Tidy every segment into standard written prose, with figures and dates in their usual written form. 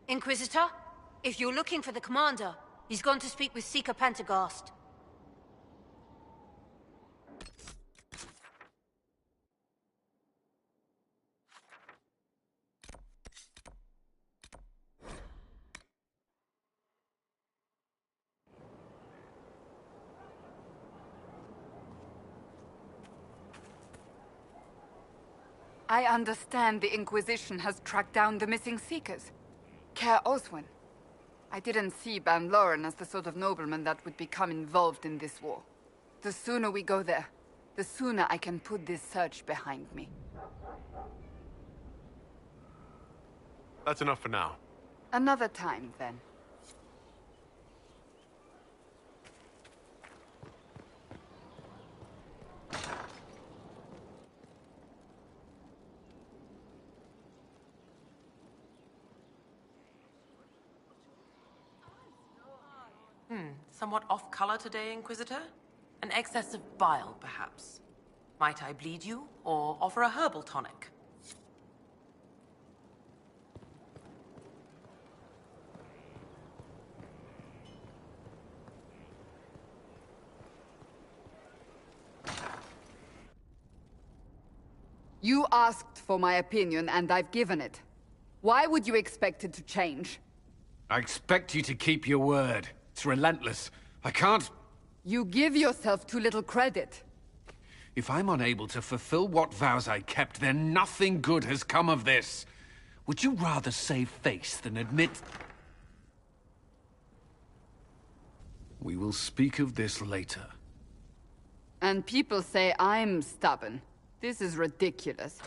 Inquisitor, if you're looking for the commander, he's gone to speak with Seeker Pendergast. I understand the Inquisition has tracked down the missing Seekers. Care Oswin. I didn't see Ban Loren as the sort of nobleman that would become involved in this war. The sooner we go there, the sooner I can put this search behind me. That's enough for now. Another time, then. Somewhat off-color today, Inquisitor? An excess of bile, perhaps. Might I bleed you, or offer a herbal tonic? You asked for my opinion, and I've given it. Why would you expect it to change? I expect you to keep your word. It's relentless. I can't... You give yourself too little credit. If I'm unable to fulfill what vows I kept, then nothing good has come of this. Would you rather save face than admit... We will speak of this later. And people say I'm stubborn. This is ridiculous.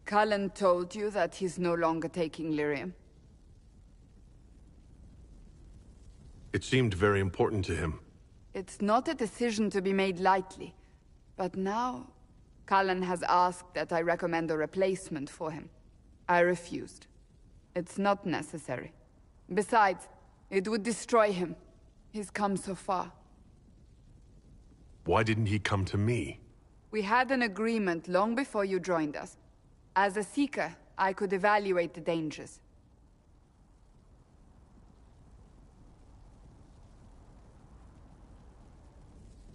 Cullen told you that he's no longer taking lyrium. It seemed very important to him. It's not a decision to be made lightly. But now, Cullen has asked that I recommend a replacement for him. I refused. It's not necessary. Besides, it would destroy him. He's come so far. Why didn't he come to me? We had an agreement long before you joined us. As a Seeker, I could evaluate the dangers.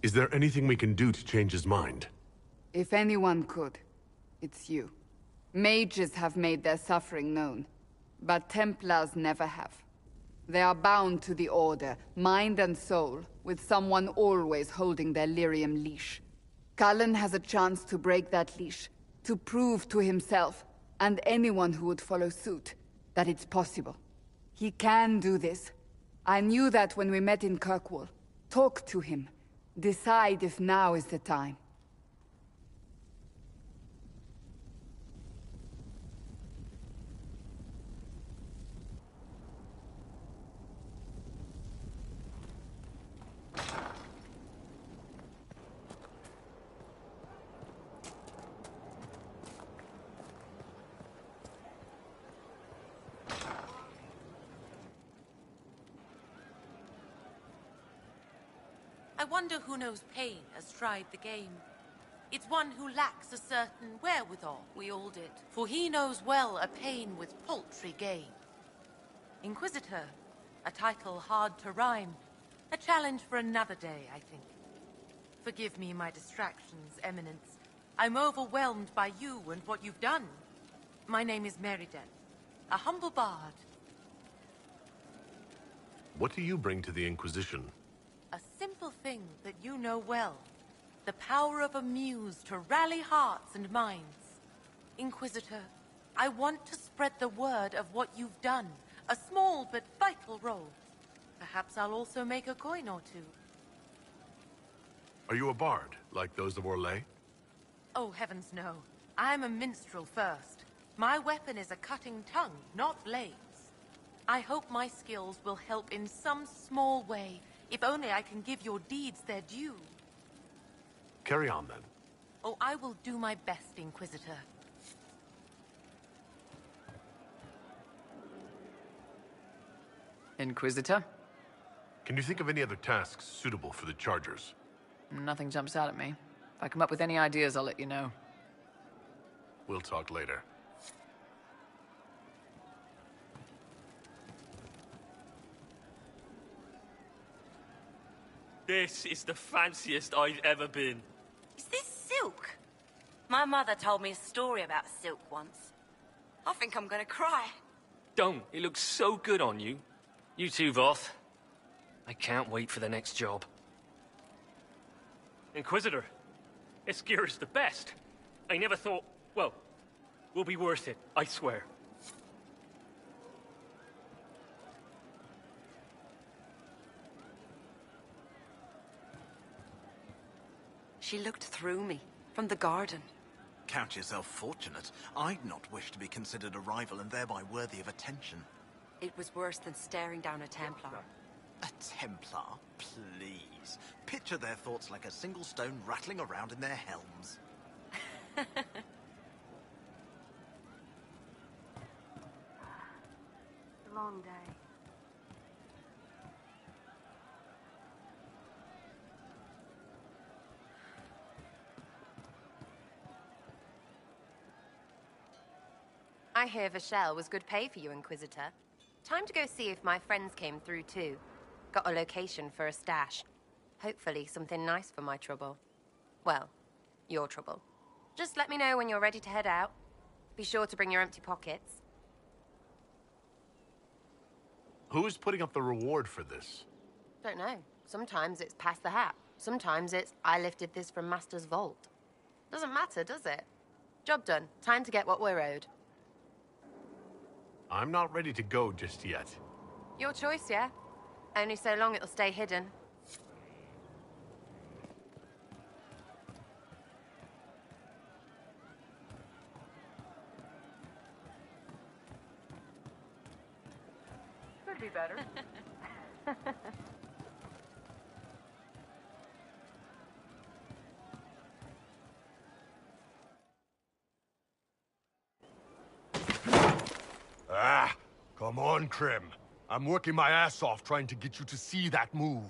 Is there anything we can do to change his mind? If anyone could, it's you. Mages have made their suffering known, but Templars never have. They are bound to the Order, mind and soul, with someone always holding their lyrium leash. Cullen has a chance to break that leash, to prove to himself, and anyone who would follow suit, that it's possible. He can do this. I knew that when we met in Kirkwall. Talk to him. Decide if now is the time. I wonder who knows pain has tried the game. It's one who lacks a certain wherewithal. We all did. For he knows well a pain with paltry gain. Inquisitor, a title hard to rhyme. A challenge for another day, I think. Forgive me my distractions, Eminence. I'm overwhelmed by you and what you've done. My name is Meriden, a humble bard. What do you bring to the Inquisition? A simple thing that you know well. The power of a muse to rally hearts and minds. Inquisitor, I want to spread the word of what you've done. A small but vital role. Perhaps I'll also make a coin or two. Are you a bard, like those of Orlais? Oh, heavens no. I'm a minstrel first. My weapon is a cutting tongue, not blades. I hope my skills will help in some small way. If only I can give your deeds their due. Carry on, then. Oh, I will do my best, Inquisitor. Inquisitor? Can you think of any other tasks suitable for the Chargers? Nothing jumps out at me. If I come up with any ideas, I'll let you know. We'll talk later. This is the fanciest I've ever been. Is this silk? My mother told me a story about silk once. I think I'm gonna cry. Don't. It looks so good on you. You too, Voth. I can't wait for the next job. Inquisitor, this gear is the best. I never thought... Well, will be worth it, I swear. She looked through me, from the garden. Count yourself fortunate. I'd not wish to be considered a rival and thereby worthy of attention. It was worse than staring down a Templar. A Templar? Please. Picture their thoughts like a single stone rattling around in their helms. It's a long day. I hear Vashel was good pay for you, Inquisitor. Time to go see if my friends came through too. Got a location for a stash. Hopefully something nice for my trouble. Well, your trouble. Just let me know when you're ready to head out. Be sure to bring your empty pockets. Who is putting up the reward for this? Don't know. Sometimes it's pass the hat. Sometimes it's I lifted this from Master's vault. Doesn't matter, does it? Job done. Time to get what we're owed. I'm not ready to go just yet. Your choice, yeah? Only so long it'll stay hidden. Could be better. Ah, come on, Krim. I'm working my ass off trying to get you to see that move.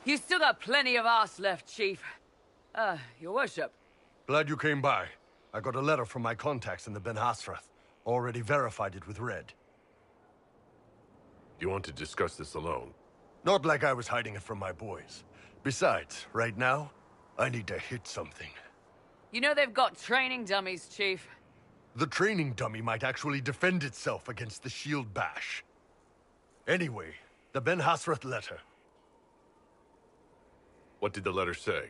You still got plenty of arse left, Chief. Your worship. Glad you came by. I got a letter from my contacts in the Ben Hasrath. Already verified it with Red. You want to discuss this alone? Not like I was hiding it from my boys. Besides, right now, I need to hit something. You know they've got training dummies, Chief. The training dummy might actually defend itself against the shield bash. Anyway, the Ben Hasrath letter. What did the letter say?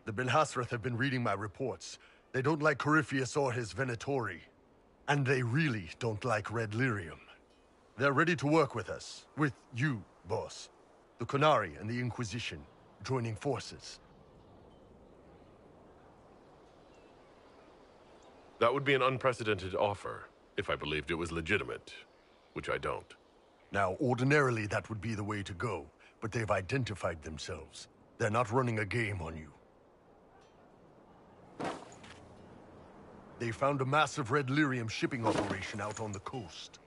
The Ben Hasrath have been reading my reports. They don't like Corypheus or his Venatori. And they really don't like Red Lyrium. They're ready to work with us. With you, boss. The Qunari and the Inquisition, joining forces. That would be an unprecedented offer, if I believed it was legitimate, which I don't. Now, ordinarily that would be the way to go, but they've identified themselves. They're not running a game on you. They found a massive Red Lyrium shipping operation out on the coast.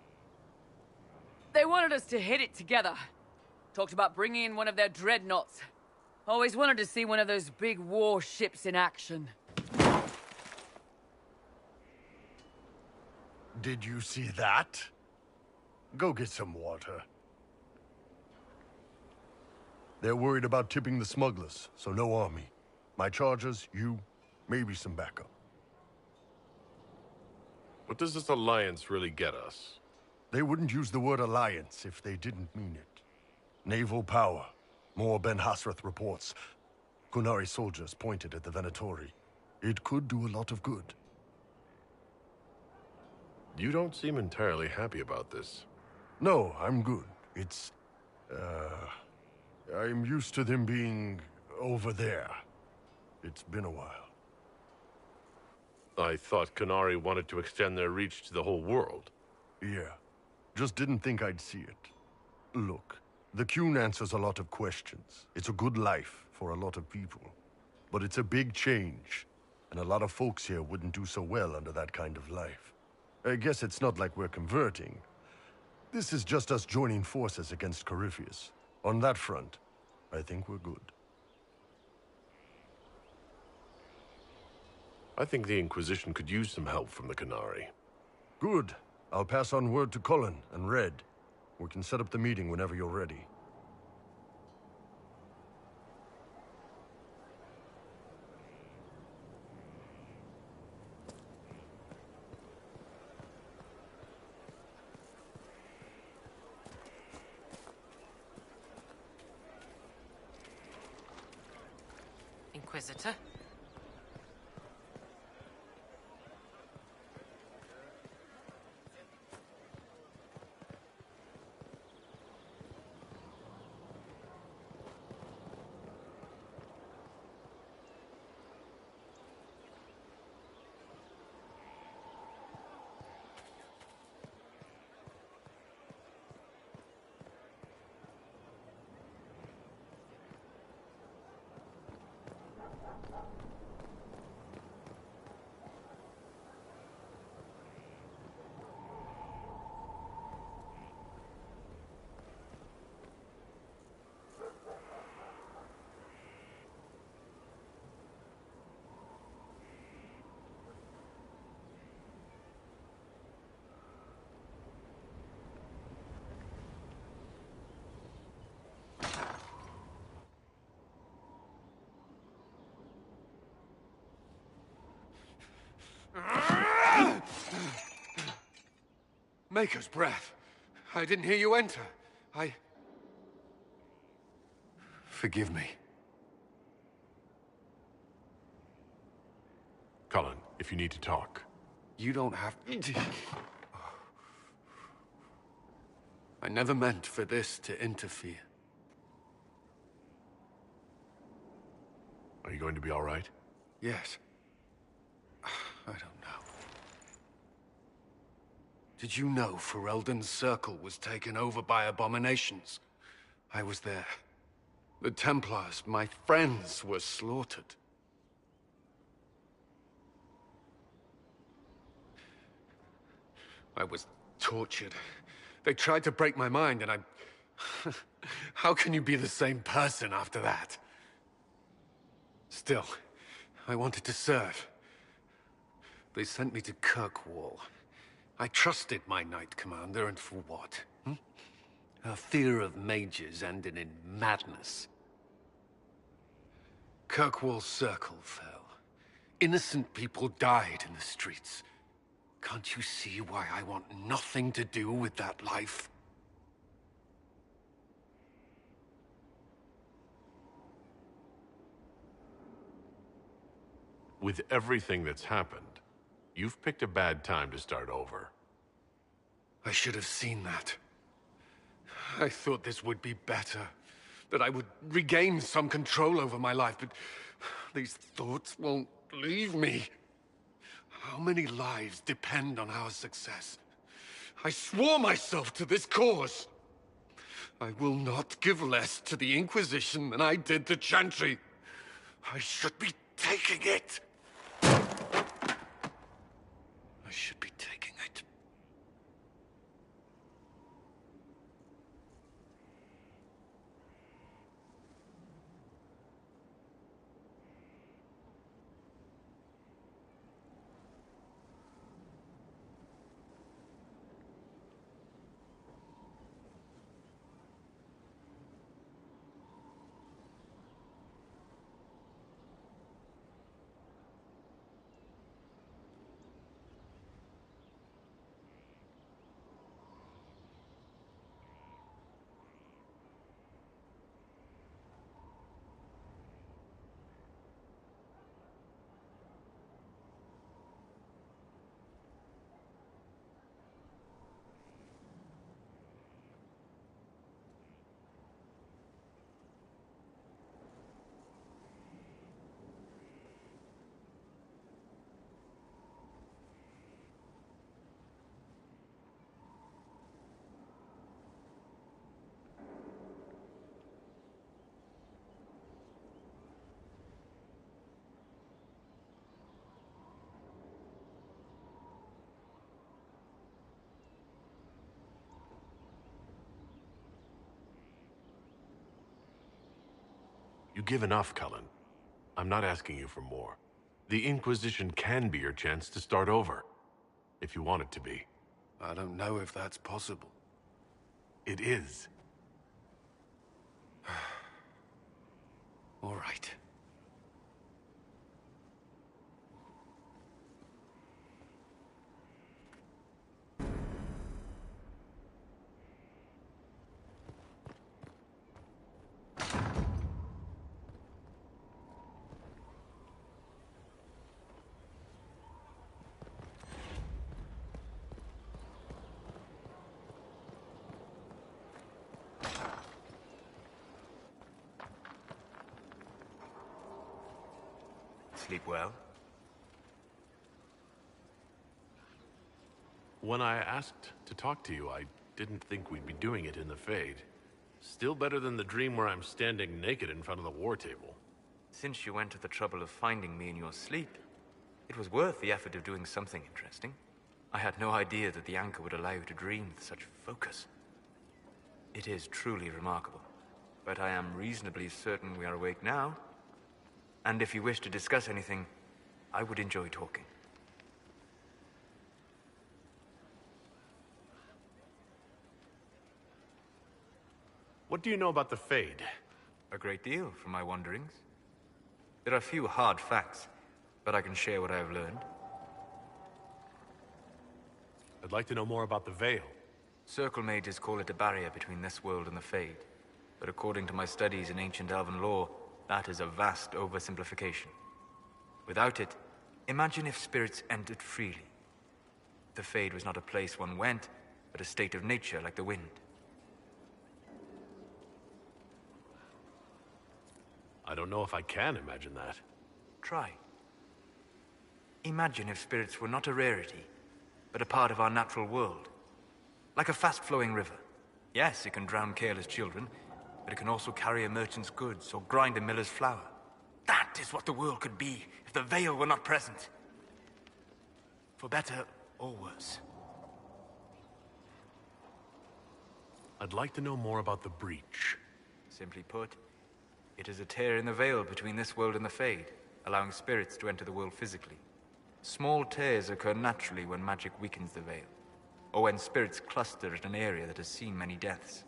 They wanted us to hit it together. Talked about bringing in one of their dreadnoughts. Always wanted to see one of those big war ships in action. Did you see that? Go get some water. They're worried about tipping the smugglers, so no army. My charges, you, maybe some backup. What does this alliance really get us? They wouldn't use the word alliance if they didn't mean it. Naval power. More Ben Hasrath reports. Qunari soldiers pointed at the Venatori. It could do a lot of good. You don't seem entirely happy about this. No, I'm good. It's... I'm used to them being over there. It's been a while. I thought Qunari wanted to extend their reach to the whole world. Yeah. Just didn't think I'd see it. Look, the Qun answers a lot of questions. It's a good life for a lot of people. But it's a big change, and a lot of folks here wouldn't do so well under that kind of life. I guess it's not like we're converting. This is just us joining forces against Corypheus. On that front, I think we're good. I think the Inquisition could use some help from the Qunari. Good. I'll pass on word to Cullen and Red. We can set up the meeting whenever you're ready. Inquisitor. Maker's breath. I didn't hear you enter. Forgive me. Cullen, if you need to talk. You don't have... I never meant for this to interfere. Are you going to be all right? Yes. I don't know. Did you know Ferelden's circle was taken over by abominations? I was there. The Templars, my friends, were slaughtered. I was tortured. They tried to break my mind, and I... How can you be the same person after that? Still, I wanted to serve. They sent me to Kirkwall. I trusted my Knight Commander, and for what? Her fear of mages ended in madness. Kirkwall's circle fell. Innocent people died in the streets. Can't you see why I want nothing to do with that life? With everything that's happened, you've picked a bad time to start over. I should have seen that. I thought this would be better. That I would regain some control over my life, but these thoughts won't leave me. How many lives depend on our success? I swore myself to this cause. I will not give less to the Inquisition than I did to Chantry. I should be taking it. I should be taking it. You give enough, Cullen. I'm not asking you for more. The Inquisition can be your chance to start over. If you want it to be. I don't know if that's possible. It is. All right. sleep well? When I asked to talk to you, I didn't think we'd be doing it in the Fade. Still better than the dream where I'm standing naked in front of the war table. Since you went to the trouble of finding me in your sleep, it was worth the effort of doing something interesting. I had no idea that the anchor would allow you to dream with such focus. It is truly remarkable, but I am reasonably certain we are awake now. And if you wish to discuss anything, I would enjoy talking. What do you know about the Fade? A great deal from my wanderings. There are few hard facts, but I can share what I have learned. I'd like to know more about the Veil. Circle mages call it a barrier between this world and the Fade. But according to my studies in ancient elven lore, that is a vast oversimplification. Without it, imagine if spirits entered freely. The Fade was not a place one went, but a state of nature like the wind. I don't know if I can imagine that. Try. Imagine if spirits were not a rarity, but a part of our natural world. Like a fast-flowing river. Yes, it can drown careless children, but it can also carry a merchant's goods or grind a miller's flour. That is what the world could be if the Veil were not present. For better or worse. I'd like to know more about the Breach. Simply put, it is a tear in the veil between this world and the Fade, allowing spirits to enter the world physically. Small tears occur naturally when magic weakens the veil, or when spirits cluster at an area that has seen many deaths.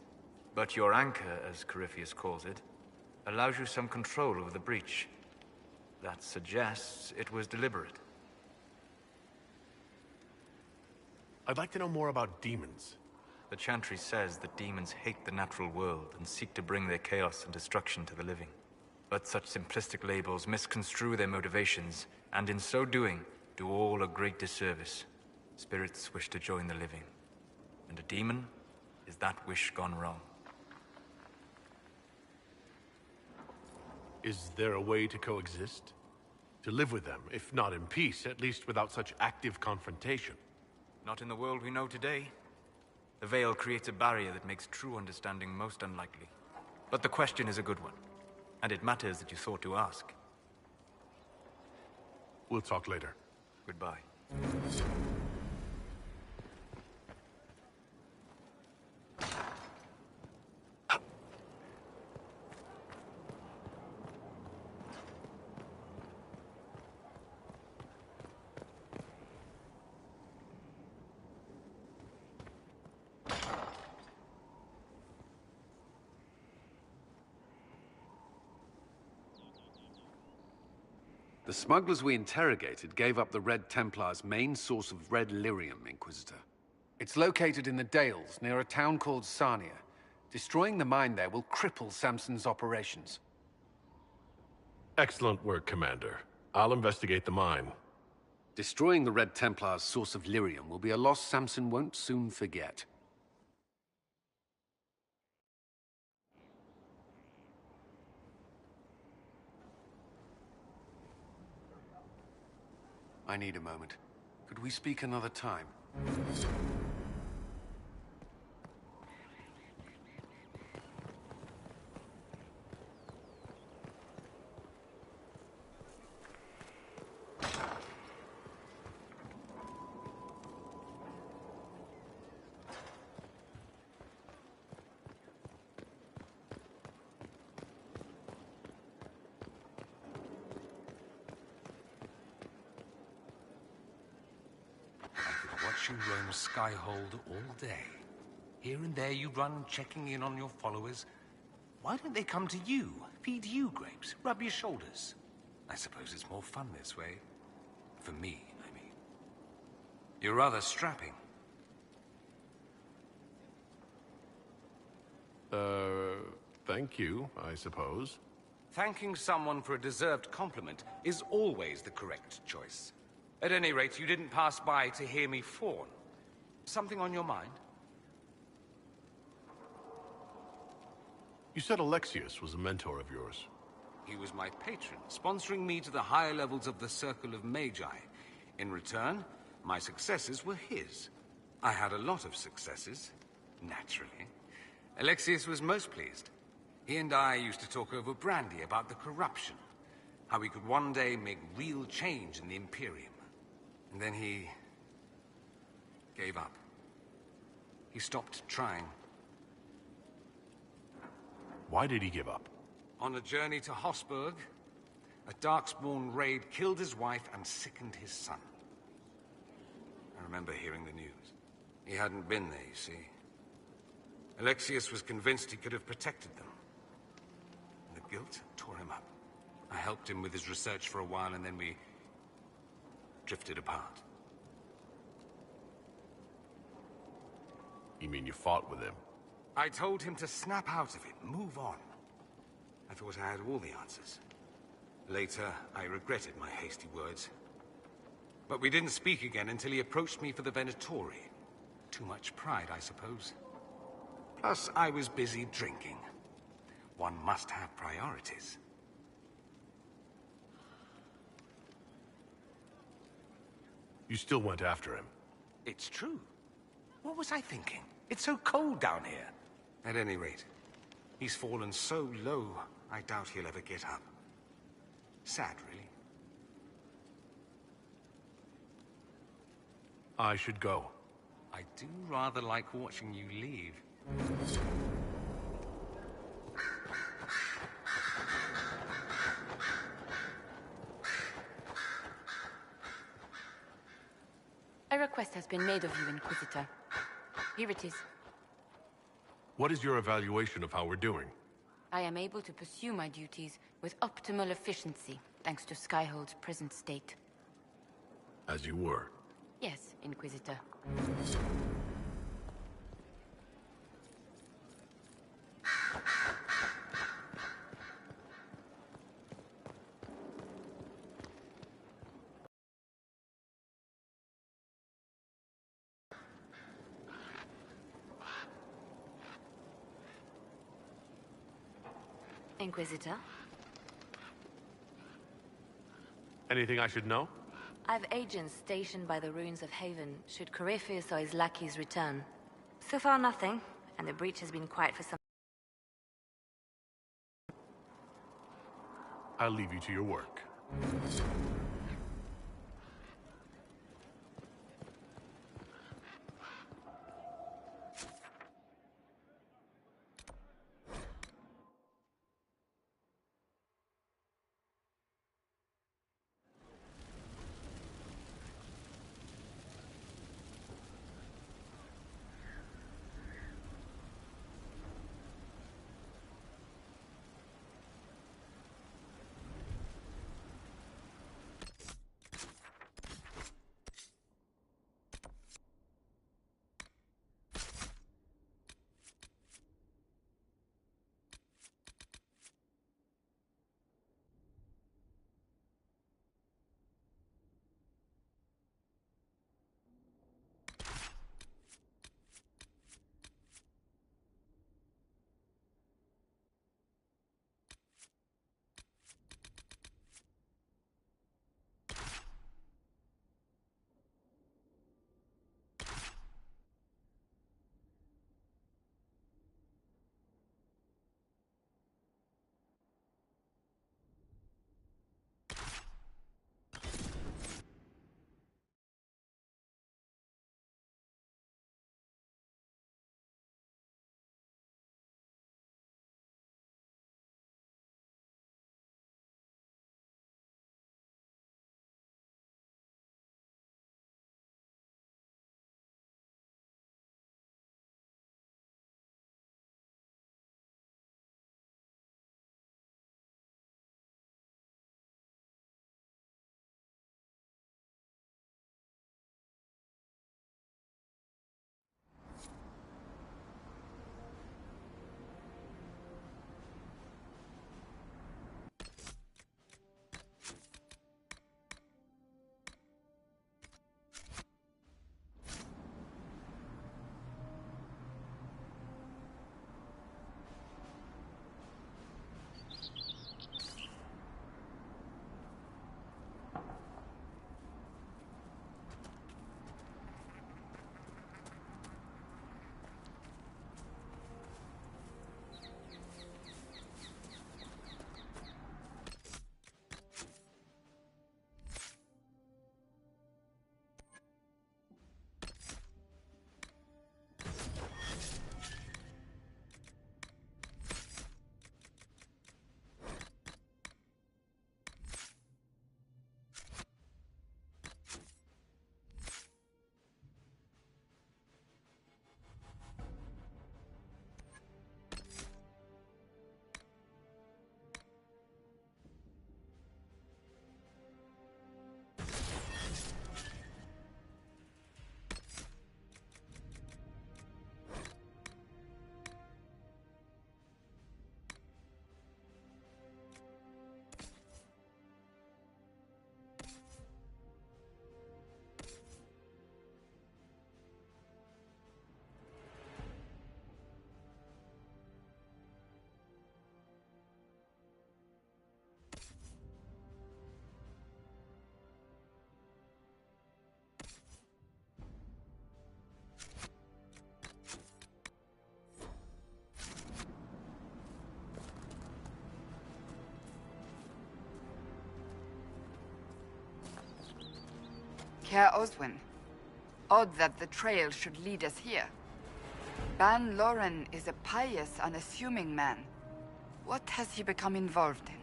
But your anchor, as Corypheus calls it, allows you some control over the breach. That suggests it was deliberate. I'd like to know more about demons. The Chantry says that demons hate the natural world and seek to bring their chaos and destruction to the living. But such simplistic labels misconstrue their motivations, and in so doing, do all a great disservice. Spirits wish to join the living, and a demon is that wish gone wrong. Is there a way to coexist? To live with them, if not in peace, at least without such active confrontation? Not in the world we know today. The Veil creates a barrier that makes true understanding most unlikely. But the question is a good one, and it matters that you thought to ask. We'll talk later. Goodbye. The smugglers we interrogated gave up the Red Templar's main source of red lyrium, Inquisitor. It's located in the Dales, near a town called Sarnia. Destroying the mine there will cripple Samson's operations. Excellent work, Commander. I'll investigate the mine. Destroying the Red Templar's source of lyrium will be a loss Samson won't soon forget. I need a moment. Could we speak another time? You roam Skyhold all day. Here and there you run checking in on your followers. Why don't they come to you, feed you grapes, rub your shoulders? I suppose it's more fun this way. For me, I mean. You're rather strapping. Thank you, I suppose. Thanking someone for a deserved compliment is always the correct choice. At any rate, you didn't pass by to hear me fawn. Something on your mind? You said Alexius was a mentor of yours. He was my patron, sponsoring me to the higher levels of the Circle of Magi. In return, my successes were his. I had a lot of successes, naturally. Alexius was most pleased. He and I used to talk over brandy about the corruption, how we could one day make real change in the Imperium. And then he gave up. He stopped trying. Why did he give up? On a journey to Hossberg, a Darkspawn raid killed his wife and sickened his son. I remember hearing the news. He hadn't been there, you see. Alexius was convinced he could have protected them. And the guilt tore him up. I helped him with his research for a while, and then we drifted apart. You mean you fought with him? I told him to snap out of it, move on. I thought I had all the answers. Later, I regretted my hasty words. But we didn't speak again until he approached me for the Venatori. Too much pride, I suppose. Plus, I was busy drinking. One must have priorities. You still went after him? It's true. What was I thinking? It's so cold down here. At any rate, he's fallen so low, I doubt he'll ever get up. Sad, really. I should go. I do rather like watching you leave. A request has been made of you, Inquisitor. Here it is. What is your evaluation of how we're doing? I am able to pursue my duties with optimal efficiency, thanks to Skyhold's present state. As you were. Yes, Inquisitor. Inquisitor? Anything I should know? I've agents stationed by the ruins of Haven, should Corypheus or his lackeys return. So far nothing, and the breach has been quiet for some... I'll leave you to your work. Herr Oswin. Odd that the trail should lead us here. Ban Loren is a pious, unassuming man. What has he become involved in?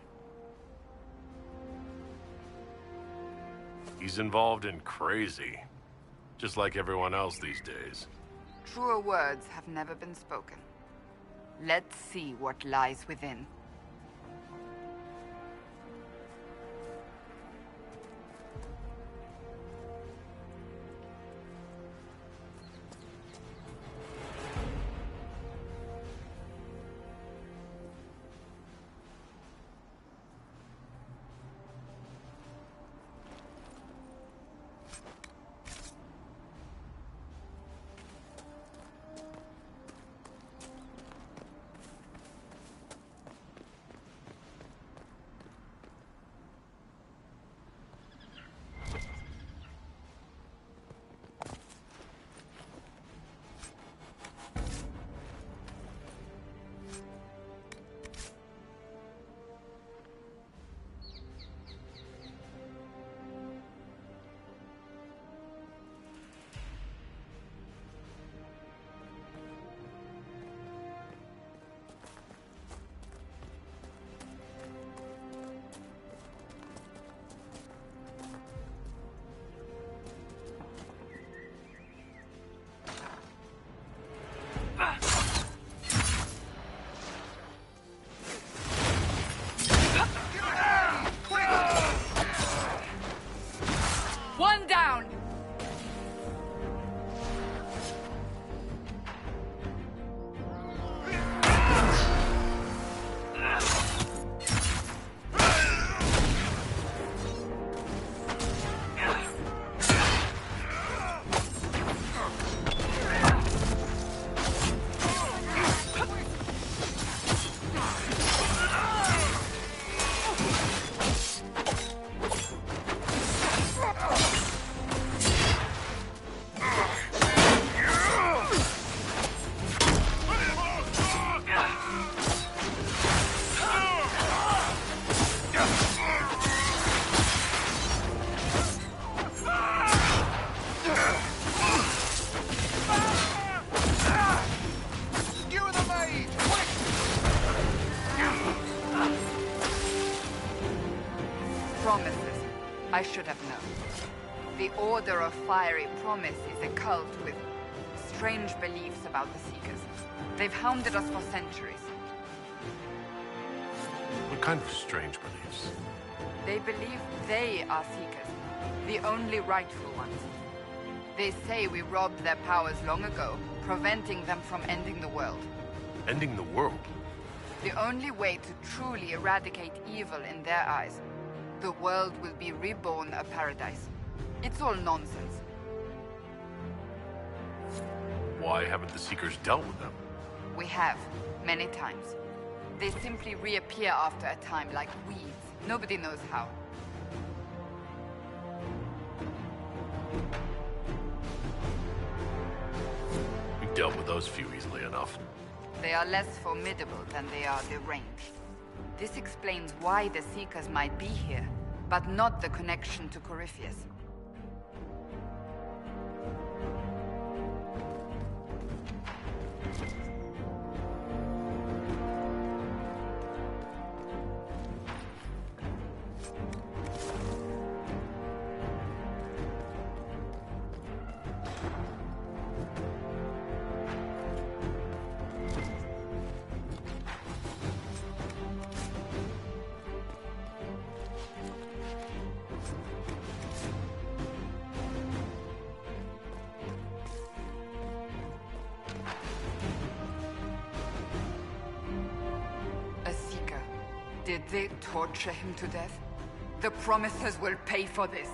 He's involved in crazy. Just like everyone else these days. Truer words have never been spoken. Let's see what lies within. One down! Promises. I should have known. The Order of Fiery Promise is a cult with strange beliefs about the Seekers. They've hounded us for centuries. What kind of strange beliefs? They believe they are Seekers, the only rightful ones. They say we robbed their powers long ago, preventing them from ending the world. Ending the world? The only way to truly eradicate evil in their eyes. The world will be reborn a paradise. It's all nonsense. Why haven't the Seekers dealt with them? We have, many times. They simply reappear after a time like weeds. Nobody knows how. We dealt with those few easily enough. They are less formidable than they are deranged. This explains why the Seekers might be here, but not the connection to Corypheus. Did they torture him to death? The Promisers will pay for this.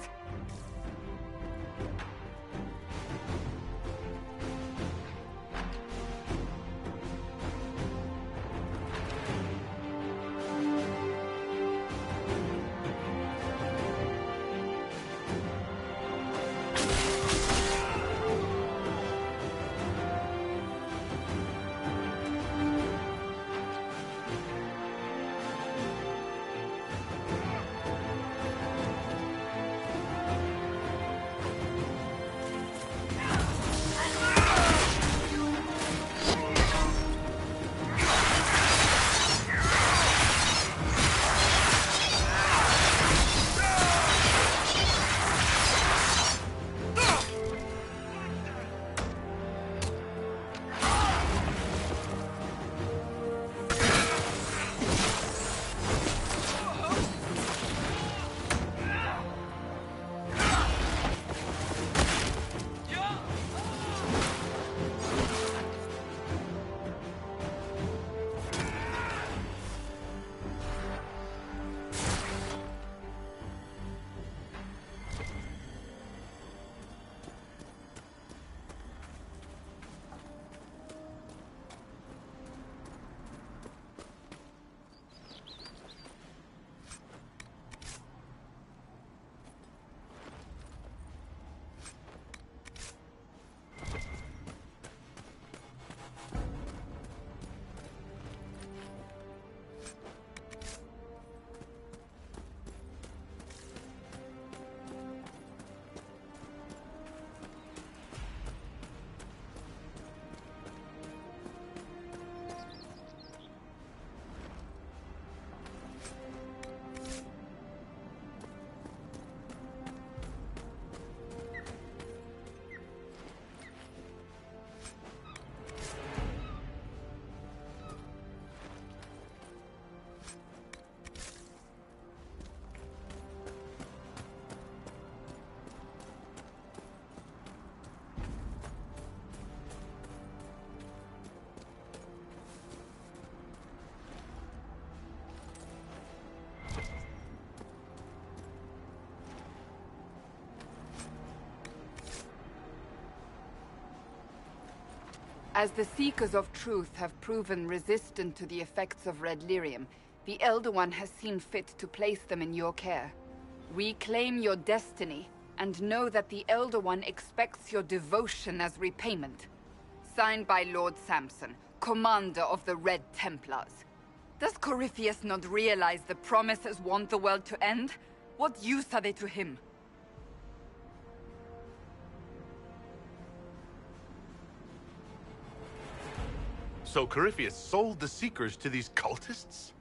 As the Seekers of Truth have proven resistant to the effects of red lyrium, the Elder One has seen fit to place them in your care. Reclaim your destiny, and know that the Elder One expects your devotion as repayment. Signed by Lord Samson, Commander of the Red Templars. Does Corypheus not realize the promises want the world to end? What use are they to him? So Corypheus sold the Seekers to these cultists?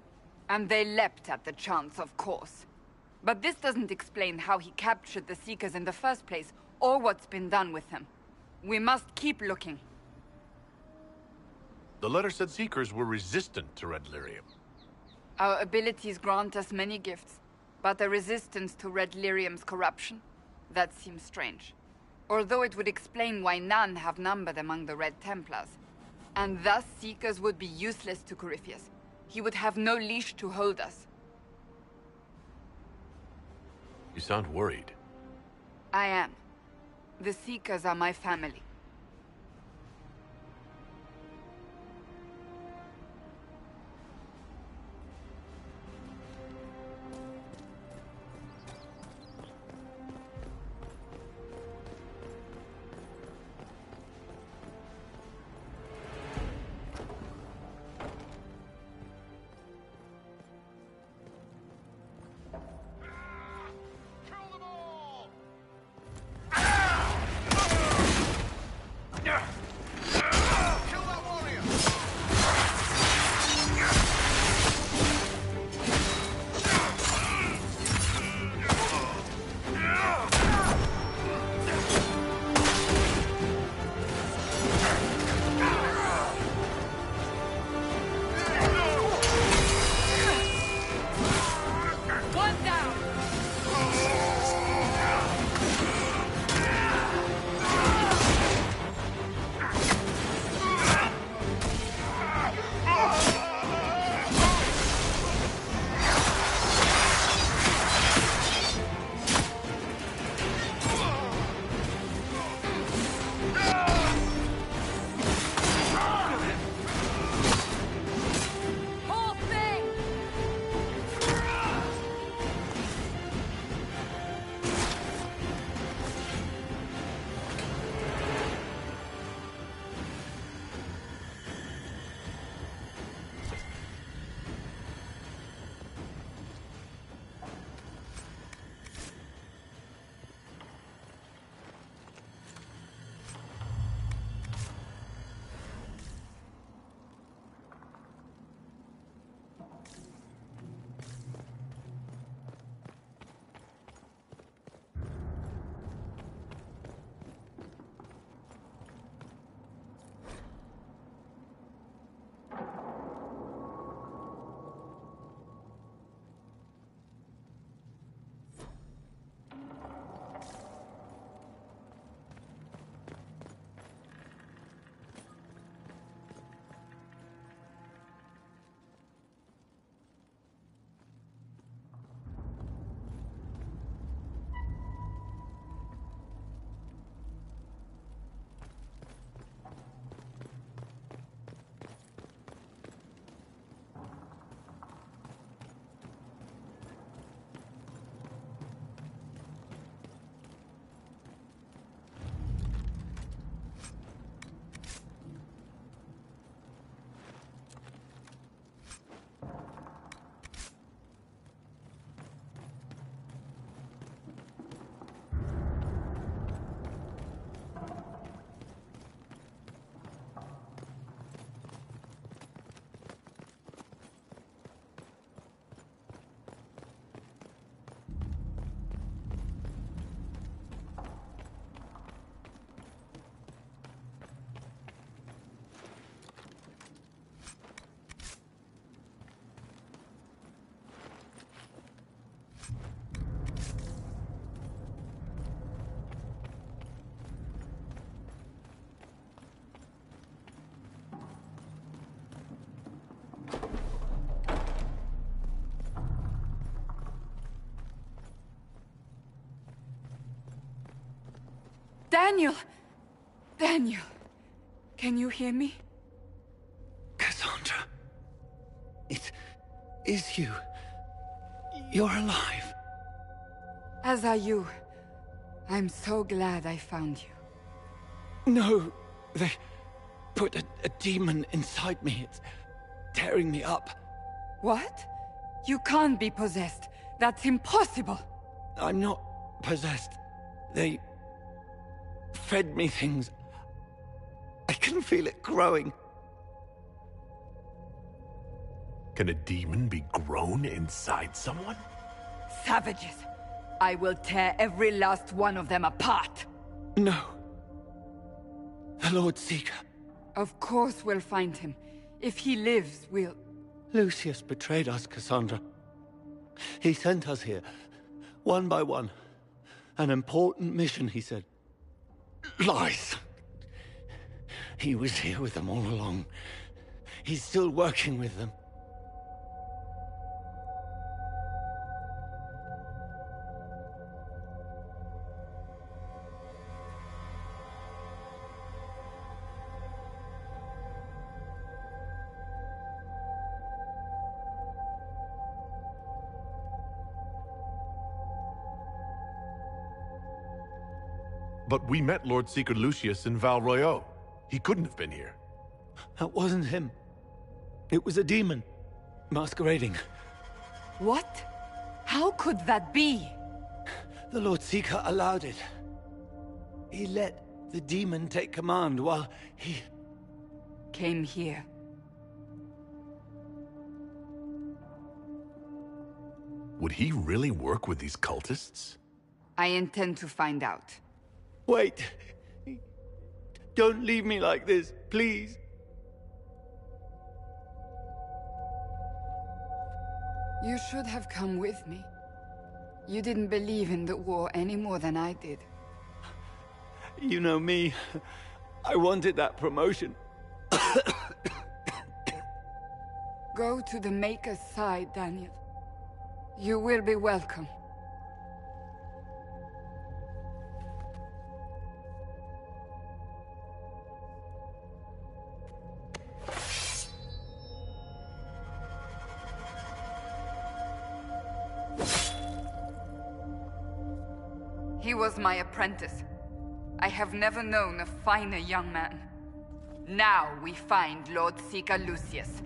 And they leapt at the chance, of course. But this doesn't explain how he captured the Seekers in the first place, or what's been done with them. We must keep looking. The letter said Seekers were resistant to red lyrium. Our abilities grant us many gifts, but a resistance to red lyrium's corruption? That seems strange. Although it would explain why none have numbered among the Red Templars. And thus Seekers would be useless to Corypheus. He would have no leash to hold us. You sound worried. I am. The Seekers are my family. Daniel! Daniel! Can you hear me? Cassandra. It is you. You're alive. As are you. I'm so glad I found you. No, they put a demon inside me. It's tearing me up. What? You can't be possessed. That's impossible. I'm not possessed. They fed me things. I can feel it growing. Can a demon be grown inside someone? Savages. I will tear every last one of them apart. No. The Lord Seeker. Of course we'll find him. If he lives, we'll... Lucius betrayed us, Cassandra. He sent us here, one by one. An important mission, he said. Lies! He was here with them all along. He's still working with them. But we met Lord Seeker Lucius in Val Royeaux. He couldn't have been here. That wasn't him. It was a demon, masquerading. What? How could that be? The Lord Seeker allowed it. He let the demon take command while he... came here. Would he really work with these cultists? I intend to find out. Wait. Don't leave me like this, please. You should have come with me. You didn't believe in the war any more than I did. You know me. I wanted that promotion. Go to the Maker's side, Daniel. You will be welcome. He was my apprentice. I have never known a finer young man. Now we find Lord Seeker Lucius.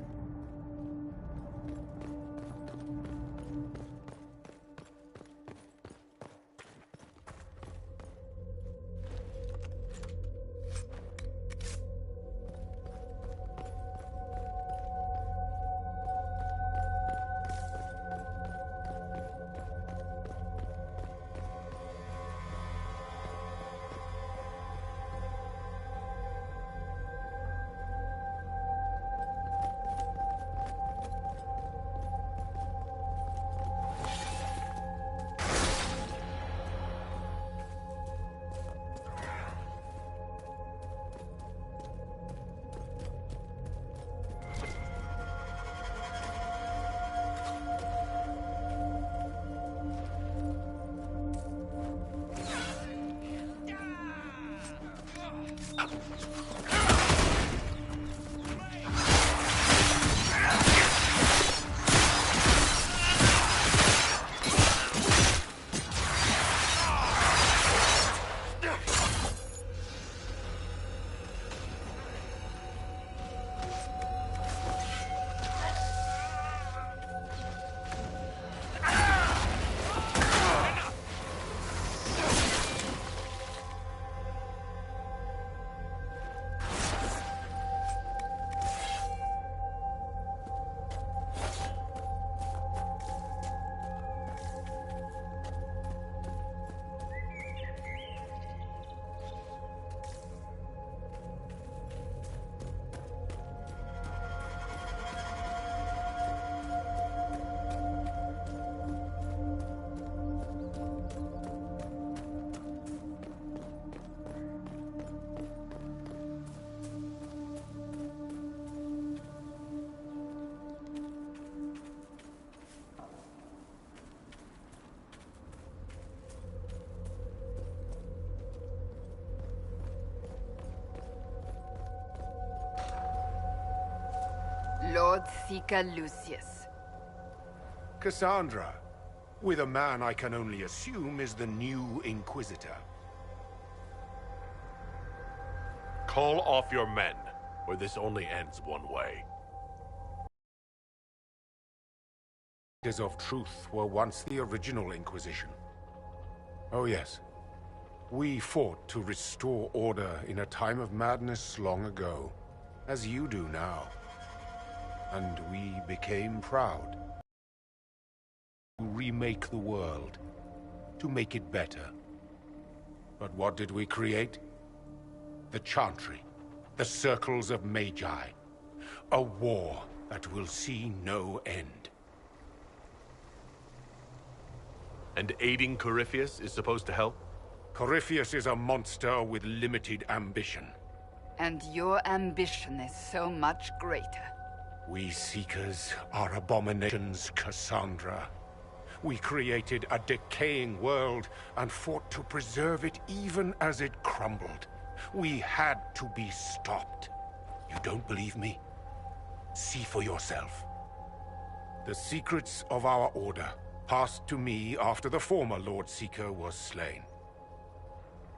Lord Seeker Lucius. Cassandra, with a man I can only assume is the new Inquisitor. Call off your men, or this only ends one way. Leaders of truth were once the original Inquisition. Oh yes. We fought to restore order in a time of madness long ago, as you do now. And we became proud. To remake the world, to make it better. But what did we create? The Chantry, the Circles of Magi. A war that will see no end. And aiding Corypheus is supposed to help? Corypheus is a monster with limited ambition. And your ambition is so much greater. We Seekers are abominations, Cassandra. We created a decaying world and fought to preserve it even as it crumbled. We had to be stopped. You don't believe me? See for yourself. The secrets of our order passed to me after the former Lord Seeker was slain.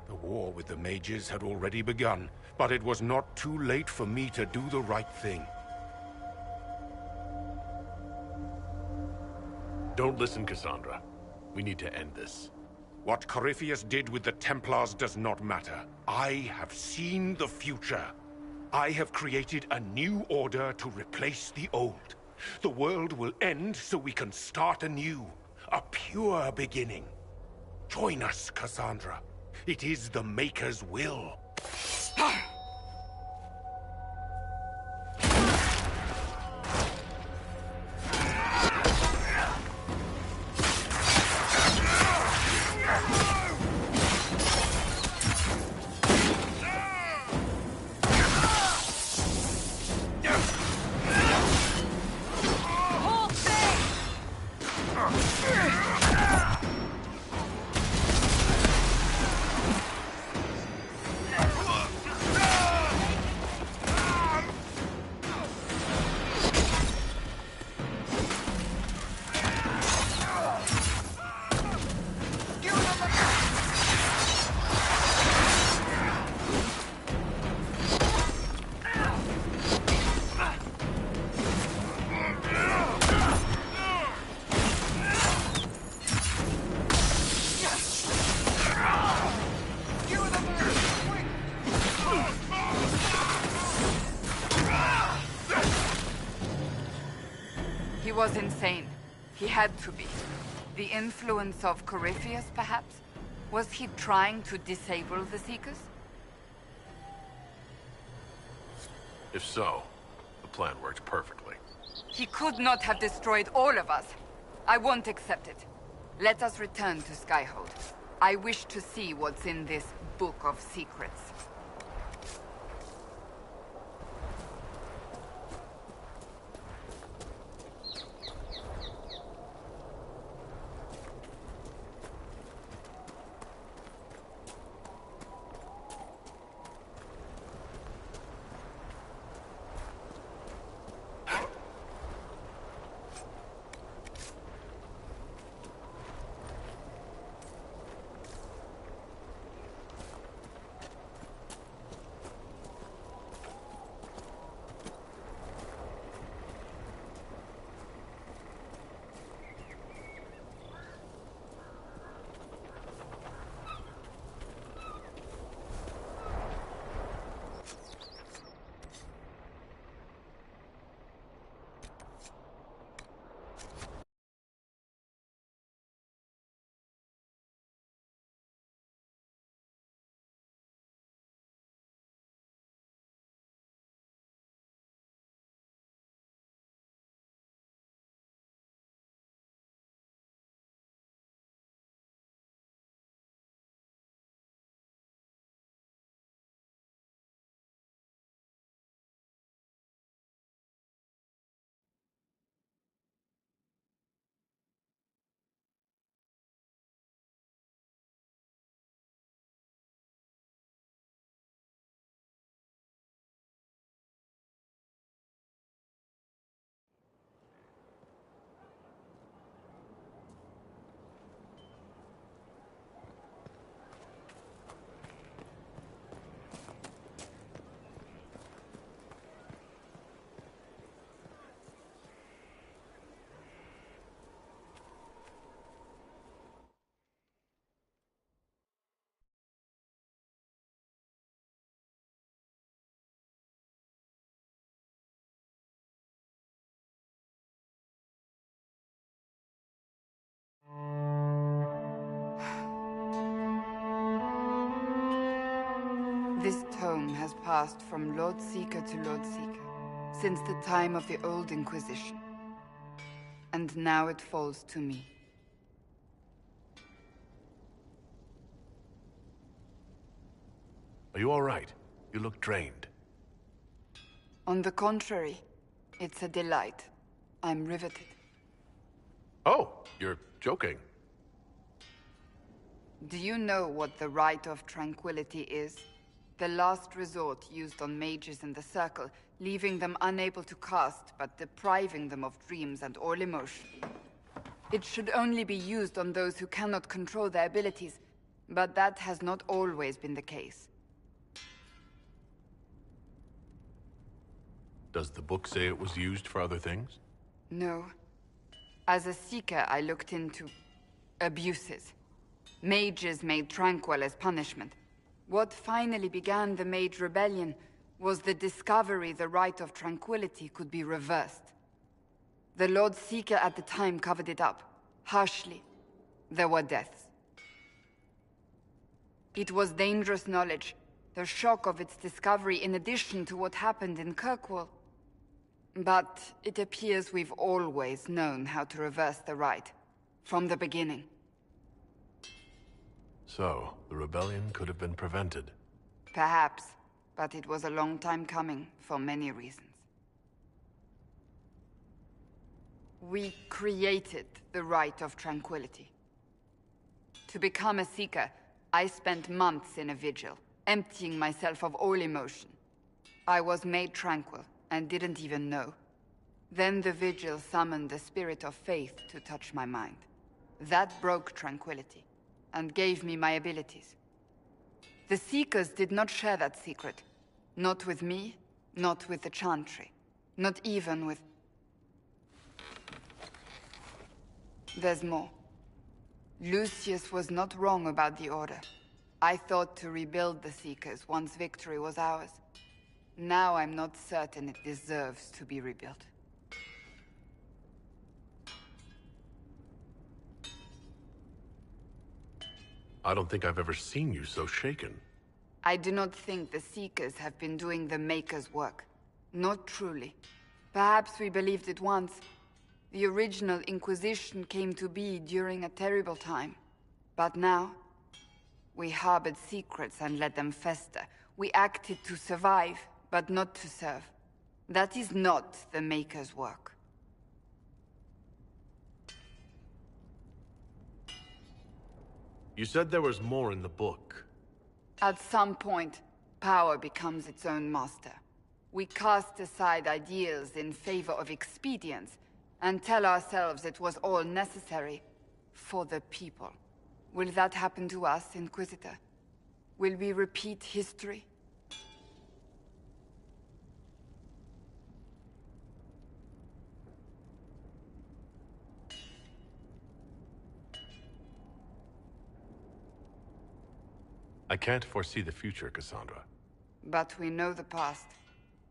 The war with the mages had already begun, but it was not too late for me to do the right thing. Don't listen, Cassandra. We need to end this. What Corypheus did with the Templars does not matter. I have seen the future. I have created a new order to replace the old. The world will end so we can start anew. A pure beginning. Join us, Cassandra. It is the Maker's will. He was insane. He had to be. The influence of Corypheus, perhaps? Was he trying to disable the Seekers? If so, the plan worked perfectly. He could not have destroyed all of us. I won't accept it. Let us return to Skyhold. I wish to see what's in this Book of Secrets. This tome has passed from Lord Seeker to Lord Seeker since the time of the Old Inquisition. And now it falls to me. Are you all right? You look drained. On the contrary, it's a delight. I'm riveted. Oh, you're joking. Do you know what the Rite of Tranquility is? The last resort used on mages in the Circle, leaving them unable to cast, but depriving them of dreams and all emotion. It should only be used on those who cannot control their abilities, but that has not always been the case. Does the book say it was used for other things? No. As a Seeker, I looked into abuses. Mages made Tranquil as punishment. What finally began the Mage Rebellion was the discovery the Rite of Tranquility could be reversed. The Lord Seeker at the time covered it up, harshly. There were deaths. It was dangerous knowledge, the shock of its discovery in addition to what happened in Kirkwall. But it appears we've always known how to reverse the Rite, from the beginning. So, the rebellion could have been prevented. Perhaps, but it was a long time coming, for many reasons. We created the Rite of Tranquility. To become a Seeker, I spent months in a vigil, emptying myself of all emotion. I was made tranquil, and didn't even know. Then the vigil summoned the spirit of faith to touch my mind. That broke tranquility, and gave me my abilities. The Seekers did not share that secret. Not with me, not with the Chantry, not even with... There's more. Lucius was not wrong about the Order. I thought to rebuild the Seekers once victory was ours. Now I'm not certain it deserves to be rebuilt. I don't think I've ever seen you so shaken. I do not think the Seekers have been doing the Maker's work. Not truly. Perhaps we believed it once. The original Inquisition came to be during a terrible time. But now, we harbored secrets and let them fester. We acted to survive, but not to serve. That is not the Maker's work. You said there was more in the book. At some point, power becomes its own master. We cast aside ideals in favor of expedience, and tell ourselves it was all necessary for the people. Will that happen to us, Inquisitor? Will we repeat history? I can't foresee the future, Cassandra. But we know the past.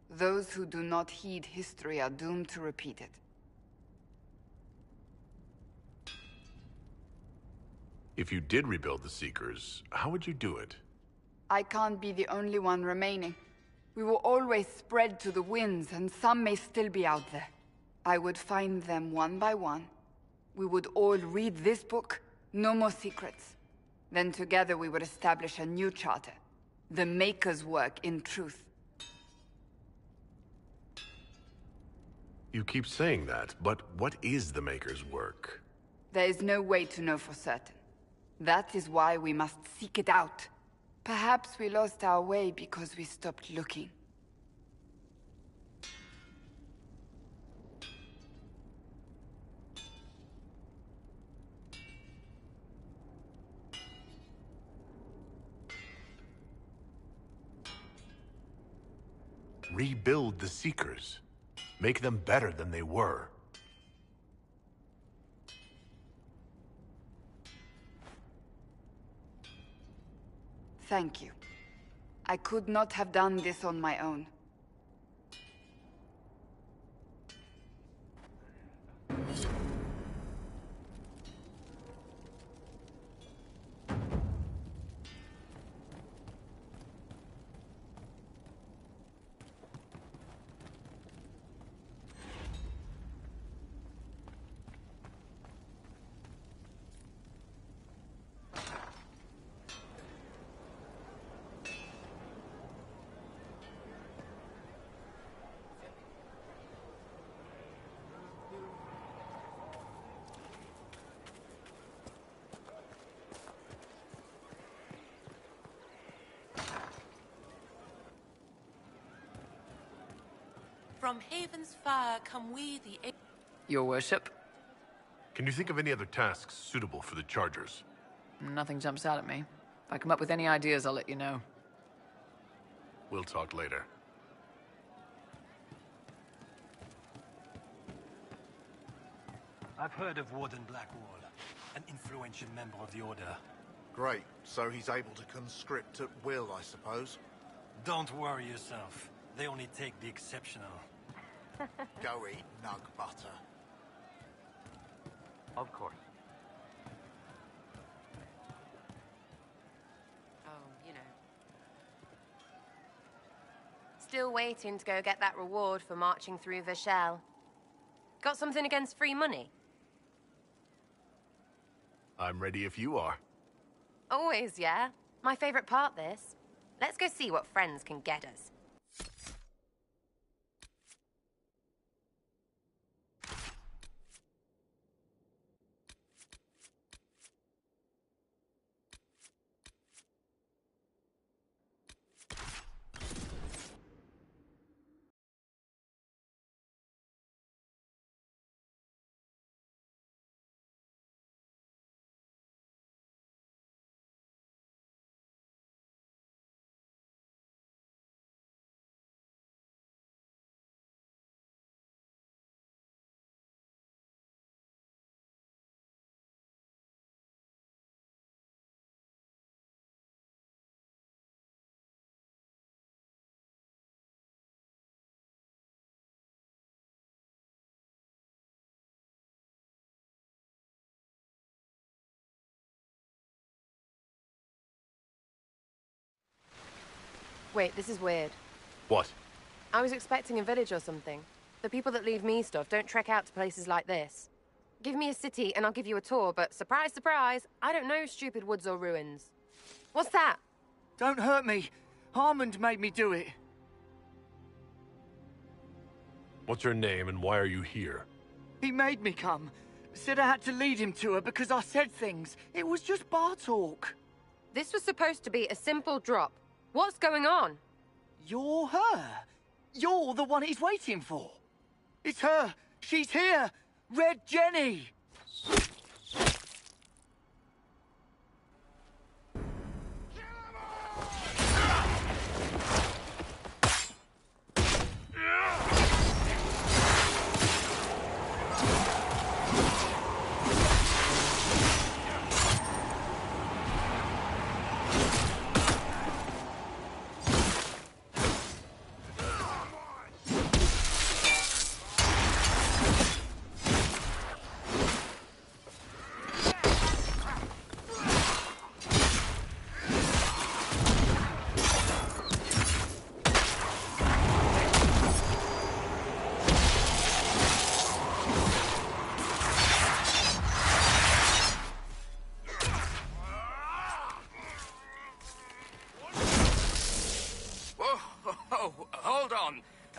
Those who do not heed history are doomed to repeat it. If you did rebuild the Seekers, how would you do it? I can't be the only one remaining. We will always spread to the winds, and some may still be out there. I would find them one by one. We would all read this book, no more secrets. Then together we would establish a new charter. The Maker's work in truth. You keep saying that, but what is the Maker's work? There is no way to know for certain. That is why we must seek it out. Perhaps we lost our way because we stopped looking. Rebuild the Seekers. Make them better than they were. Thank you. I could not have done this on my own. From Haven's fire come we the... Your worship? Can you think of any other tasks suitable for the Chargers? Nothing jumps out at me. If I come up with any ideas, I'll let you know. We'll talk later. I've heard of Warden Blackwall, an influential member of the Order. Great. So he's able to conscript at will, I suppose. Don't worry yourself. They only take the exceptional. Go eat nug butter. Of course. Oh, you know. Still waiting to go get that reward for marching through Vashel. Got something against free money? I'm ready if you are. Always, yeah. My favorite part, this. Let's go see what friends can get us. Wait, this is weird. What? I was expecting a village or something. The people that leave me stuff don't trek out to places like this. Give me a city and I'll give you a tour, but surprise, surprise, I don't know stupid woods or ruins. What's that? Don't hurt me. Harmond made me do it. What's your name and why are you here? He made me come. Said I had to lead him to her because I said things. It was just bar talk. This was supposed to be a simple drop. What's going on? You're her. You're the one he's waiting for. It's her. She's here. Red Jenny.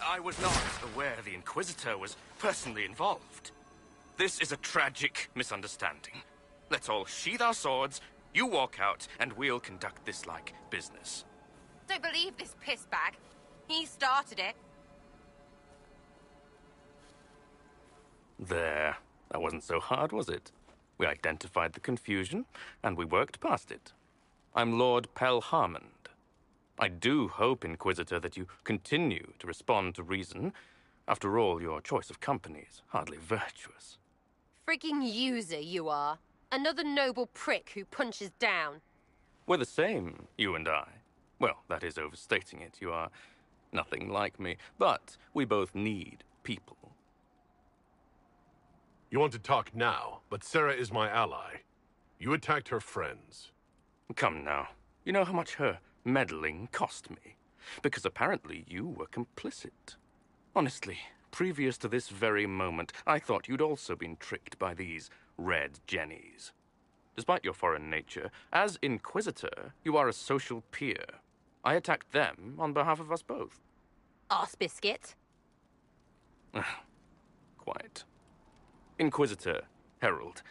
I was not aware the Inquisitor was personally involved. This is a tragic misunderstanding. Let's all sheath our swords, you walk out, and we'll conduct this like business. Don't believe this pissbag. He started it. There. That wasn't so hard, was it? We identified the confusion, and we worked past it. I'm Lord Pelharmond. I do hope, Inquisitor, that you continue to respond to reason. After all, your choice of company is hardly virtuous. Freaking user, you are. Another noble prick who punches down. We're the same, you and I. Well, that is overstating it. You are nothing like me. But we both need people. You want to talk now, but Sarah is my ally. You attacked her friends. Come now. You know how much her meddling cost me? Because apparently you were complicit. Honestly, previous to this very moment, I thought you'd also been tricked by these red jennies. Despite your foreign nature, as Inquisitor, you are a social peer. I attacked them on behalf of us both. Arse biscuit. Quite. Inquisitor, Herald,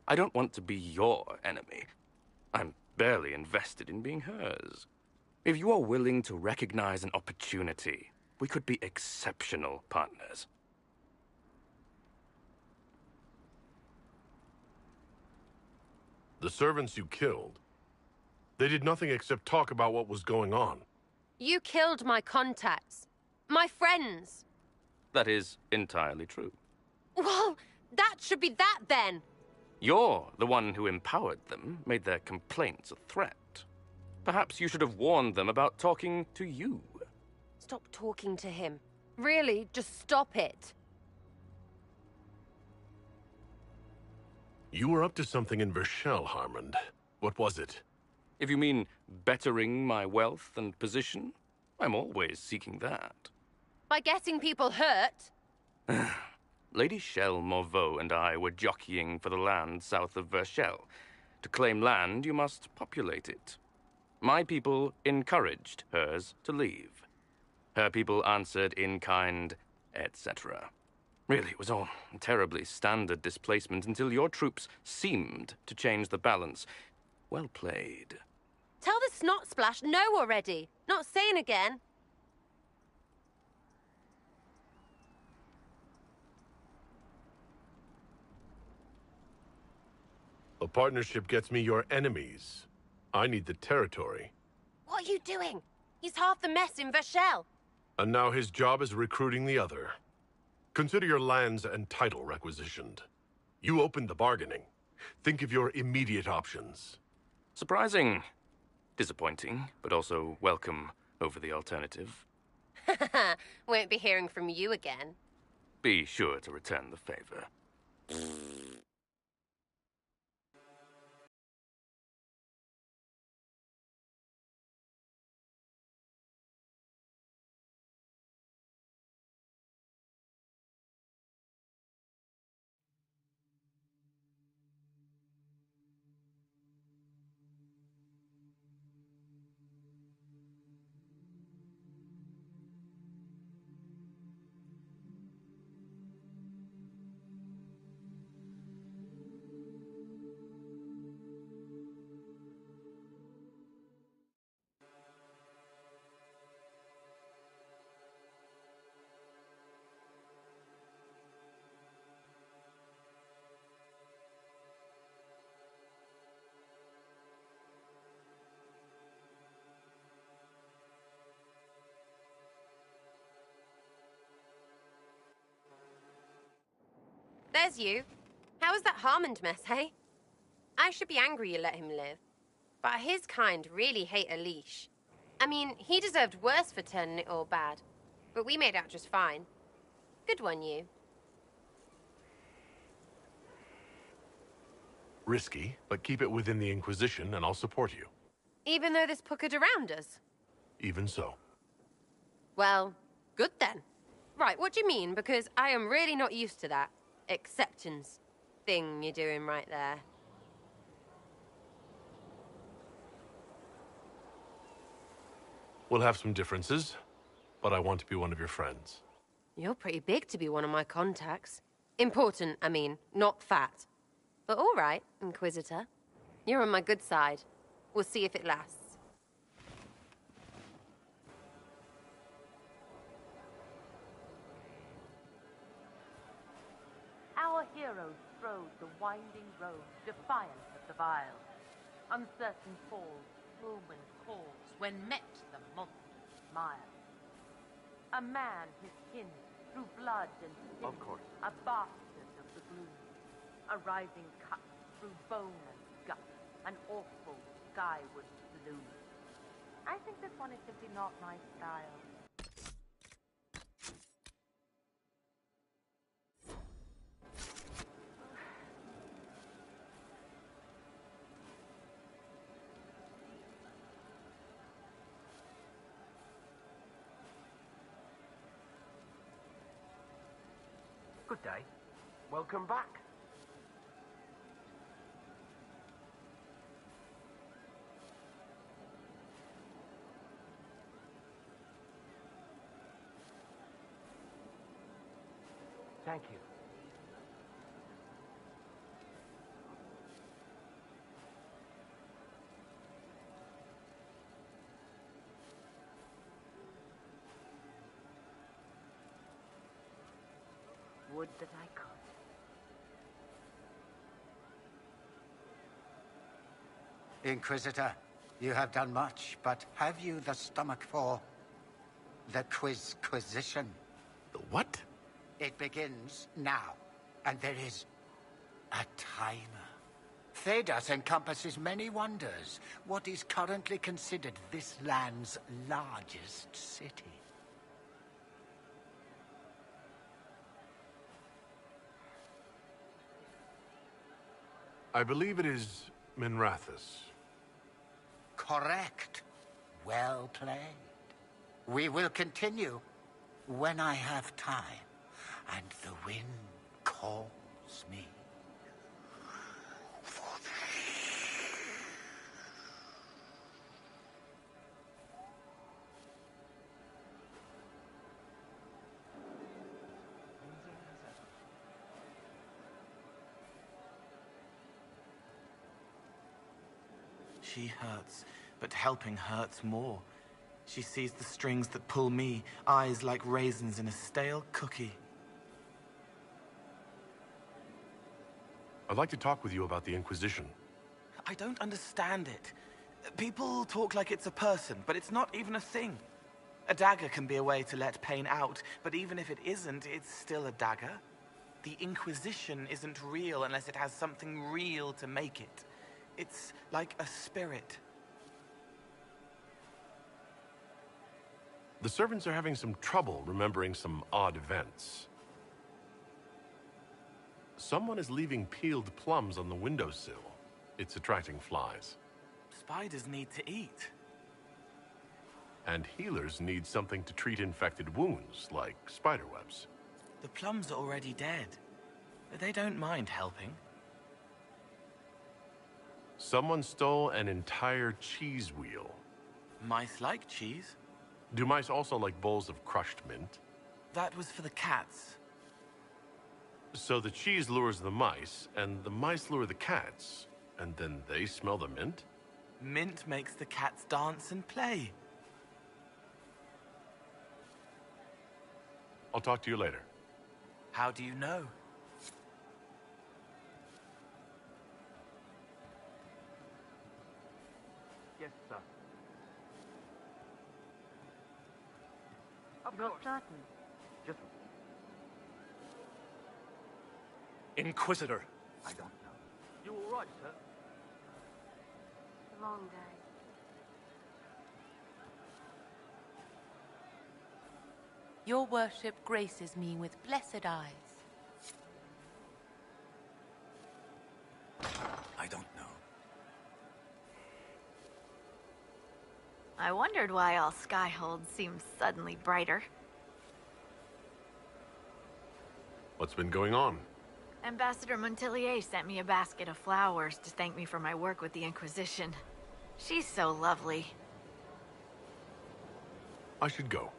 I don't want to be your enemy. I'm barely invested in being hers. If you are willing to recognize an opportunity, we could be exceptional partners. The servants you killed, they did nothing except talk about what was going on. You killed my contacts. My friends. That is entirely true. Well, that should be that then. You're the one who empowered them, made their complaints a threat. Perhaps you should have warned them about talking to you. Stop talking to him. Really, just stop it. You were up to something in Vershel, Harmond. What was it? If you mean bettering my wealth and position, I'm always seeking that. By getting people hurt? Lady Shell Morveau and I were jockeying for the land south of Vershel. To claim land, you must populate it. My people encouraged hers to leave. Her people answered in kind, etc. Really, it was all terribly standard displacement until your troops seemed to change the balance. Well played. Tell the snot splash no already. Not saying again. A partnership gets me your enemies. I need the territory. What are you doing? He's half the mess in Vershel. And now his job is recruiting the other. Consider your lands and title requisitioned. You opened the bargaining. Think of your immediate options. Surprising. Disappointing, but also welcome over the alternative. Won't be hearing from you again. Be sure to return the favor. There's you. How was that Harmond mess, hey? I should be angry you let him live. But his kind really hate a leash. I mean, he deserved worse for turning it all bad. But we made out just fine. Good one, you. Risky, but keep it within the Inquisition and I'll support you. Even though this puckered around us? Even so. Well, good then. Right, what do you mean? Because I am really not used to that acceptance thing you're doing right there. We'll have some differences, but I want to be one of your friends. You're pretty big to be one of my contacts. Important, I mean, not fat. But all right, Inquisitor. You're on my good side. We'll see if it lasts. Our heroes strode the winding road, defiant of the vile. Uncertain falls, whirlwind calls, when met the monster smile. A man, his kin, through blood and sin, Of course. a bastard of the gloom. A rising cut through bone and gut, an awful skyward gloom. I think this one is simply not my style. Good day. Welcome back. Thank you. Would that I could. Inquisitor, you have done much, but have you the stomach for the Quizquisition? The what? It begins now, and there is a timer. Thedas encompasses many wonders. What is currently considered this land's largest city? I believe it is Minrathous. Correct. Well played. We will continue when I have time, and the wind calls me. She hurts, but helping hurts more. She sees the strings that pull me, eyes like raisins in a stale cookie. I'd like to talk with you about the Inquisition. I don't understand it. People talk like it's a person, but it's not even a thing. A dagger can be a way to let pain out, but even if it isn't, it's still a dagger. The Inquisition isn't real unless it has something real to make it. It's like a spirit. The servants are having some trouble remembering some odd events. Someone is leaving peeled plums on the windowsill. It's attracting flies. Spiders need to eat. And healers need something to treat infected wounds, like spiderwebs. The plums are already dead. They don't mind helping. Someone stole an entire cheese wheel. Mice like cheese. Do mice also like bowls of crushed mint? That was for the cats. So the cheese lures the mice, and the mice lure the cats, and then they smell the mint? Mint makes the cats dance and play. I'll talk to you later. How do you know? Yes, sir. Not certain. Just... Inquisitor. I don't know. You all right, sir? Long day. Your worship graces me with blessed eyes. I don't know. I wondered why all Skyhold seemed suddenly brighter. What's been going on? Ambassador Montelier sent me a basket of flowers to thank me for my work with the Inquisition. She's so lovely. I should go.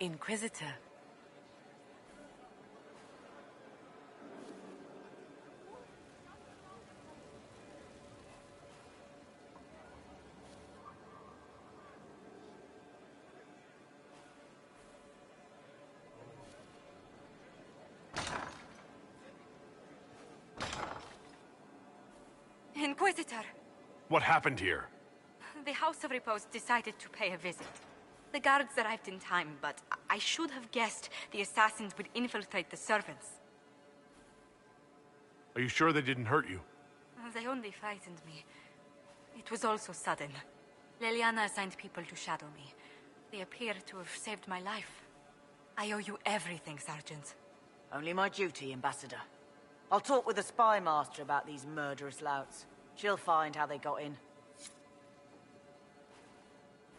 Inquisitor. Inquisitor! What happened here? The House of Repose decided to pay a visit. The guards arrived in time, but I should have guessed the assassins would infiltrate the servants. Are you sure they didn't hurt you? They only frightened me. It was all so sudden. Leliana assigned people to shadow me. They appear to have saved my life. I owe you everything, Sergeant. Only my duty, Ambassador. I'll talk with the spy master about these murderous louts. She'll find how they got in.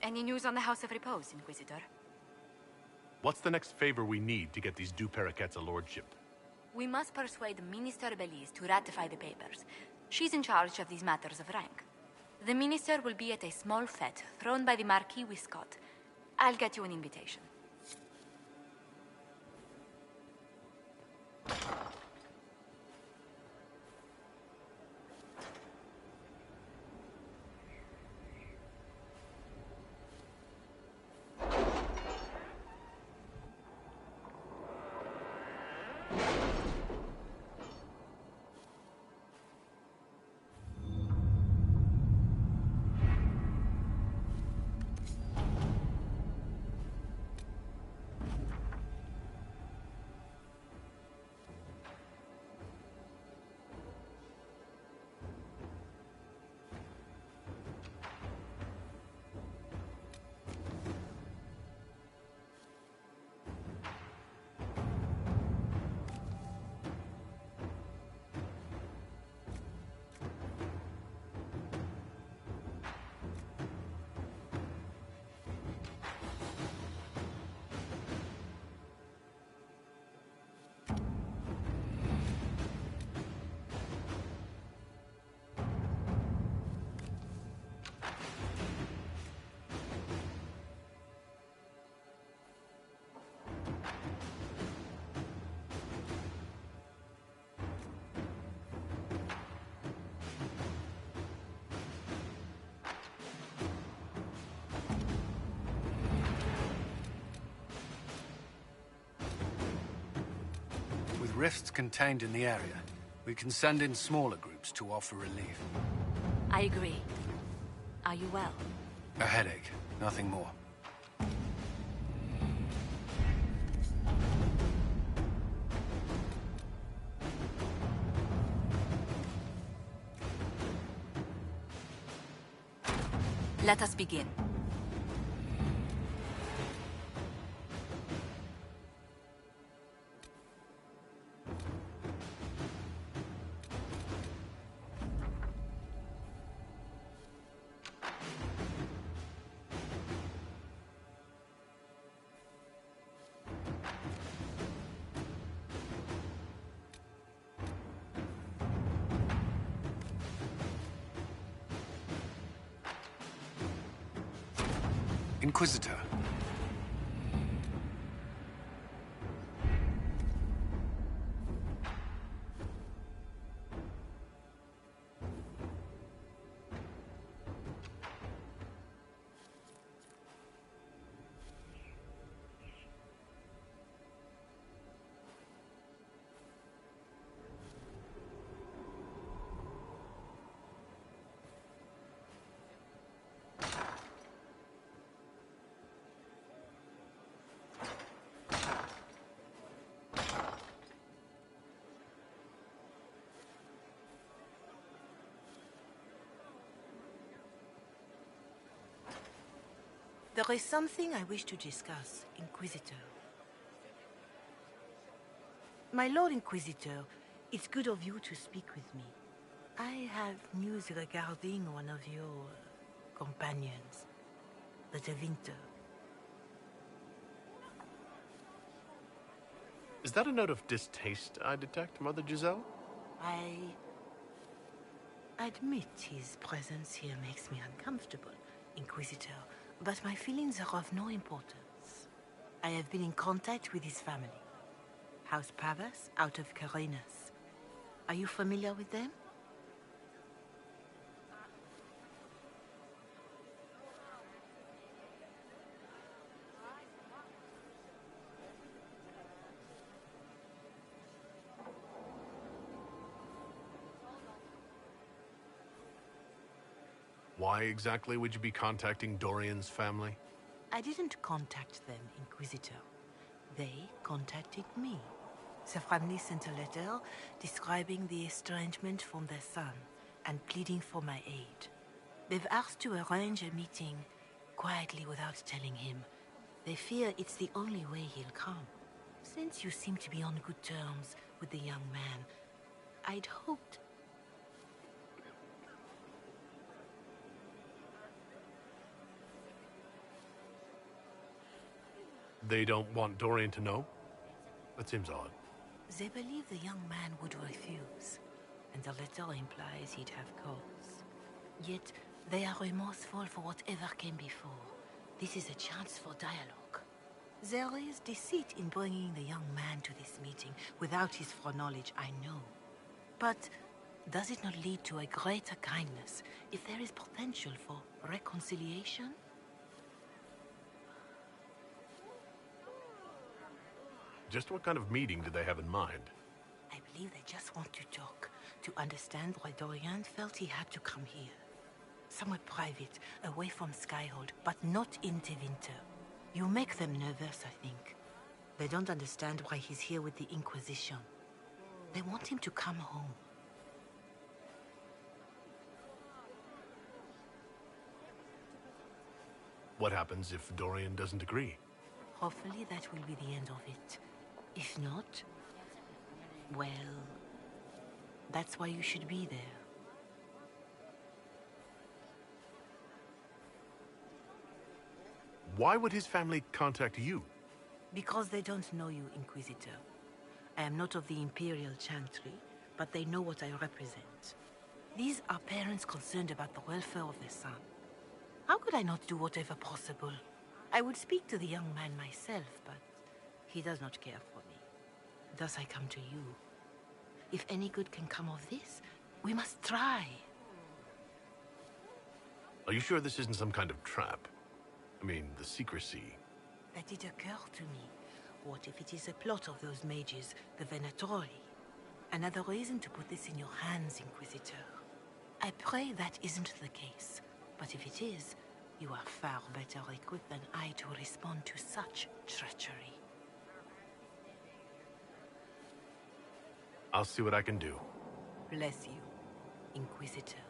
Any news on the House of Repose, Inquisitor? What's the next favor we need to get these Du Paraquets a lordship? We must persuade Minister Belize to ratify the papers. She's in charge of these matters of rank. The minister will be at a small fete thrown by the Marquis Wiscott. I'll get you an invitation. Rifts contained in the area, we can send in smaller groups to offer relief. I agree. Are you well? A headache, nothing more. Let us begin. Inquisitor. There is something I wish to discuss, Inquisitor. My Lord Inquisitor, it's good of you to speak with me. I have news regarding one of your companions, the Devinter. Is that a note of distaste I detect, Mother Giselle? I admit his presence here makes me uncomfortable, Inquisitor, but my feelings are of no importance. I have been in contact with his family. House Pavas, out of Carenas. Are you familiar with them? Why exactly would you be contacting Dorian's family? I didn't contact them, Inquisitor. They contacted me. The family sent a letter describing the estrangement from their son and pleading for my aid. They've asked to arrange a meeting quietly without telling him. They fear it's the only way he'll come. Since you seem to be on good terms with the young man, I'd hoped... They don't want Dorian to know? That seems odd. They believe the young man would refuse. and the letter implies he'd have cause. Yet, they are remorseful for whatever came before. This is a chance for dialogue. There is deceit in bringing the young man to this meeting without his foreknowledge, I know. But does it not lead to a greater kindness if there is potential for reconciliation? Just what kind of meeting did they have in mind? I believe they just want to talk, to understand why Dorian felt he had to come here. Somewhere private, away from Skyhold, but not in Tevinter. You make them nervous, I think. They don't understand why he's here with the Inquisition. They want him to come home. What happens if Dorian doesn't agree? Hopefully that will be the end of it. If not, well, that's why you should be there. Why would his family contact you? Because they don't know you, Inquisitor. I am not of the Imperial Chantry, but they know what I represent. These are parents concerned about the welfare of their son. How could I not do whatever possible? I would speak to the young man myself, but he does not care for me. Thus I come to you. If any good can come of this, we must try. Are you sure this isn't some kind of trap? I mean, the secrecy. That did occur to me. What if it is a plot of those mages, the Venatori? Another reason to put this in your hands, Inquisitor. I pray that isn't the case. But if it is, you are far better equipped than I to respond to such treachery. I'll see what I can do. Bless you, Inquisitor.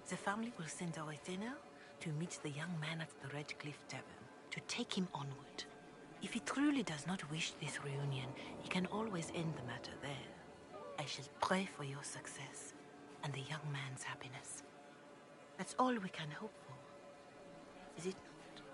The family will send a retainer to meet the young man at the Red Cliff Tavern, to take him onward. If he truly does not wish this reunion, he can always end the matter there. I shall pray for your success, and the young man's happiness. That's all we can hope for, is it not?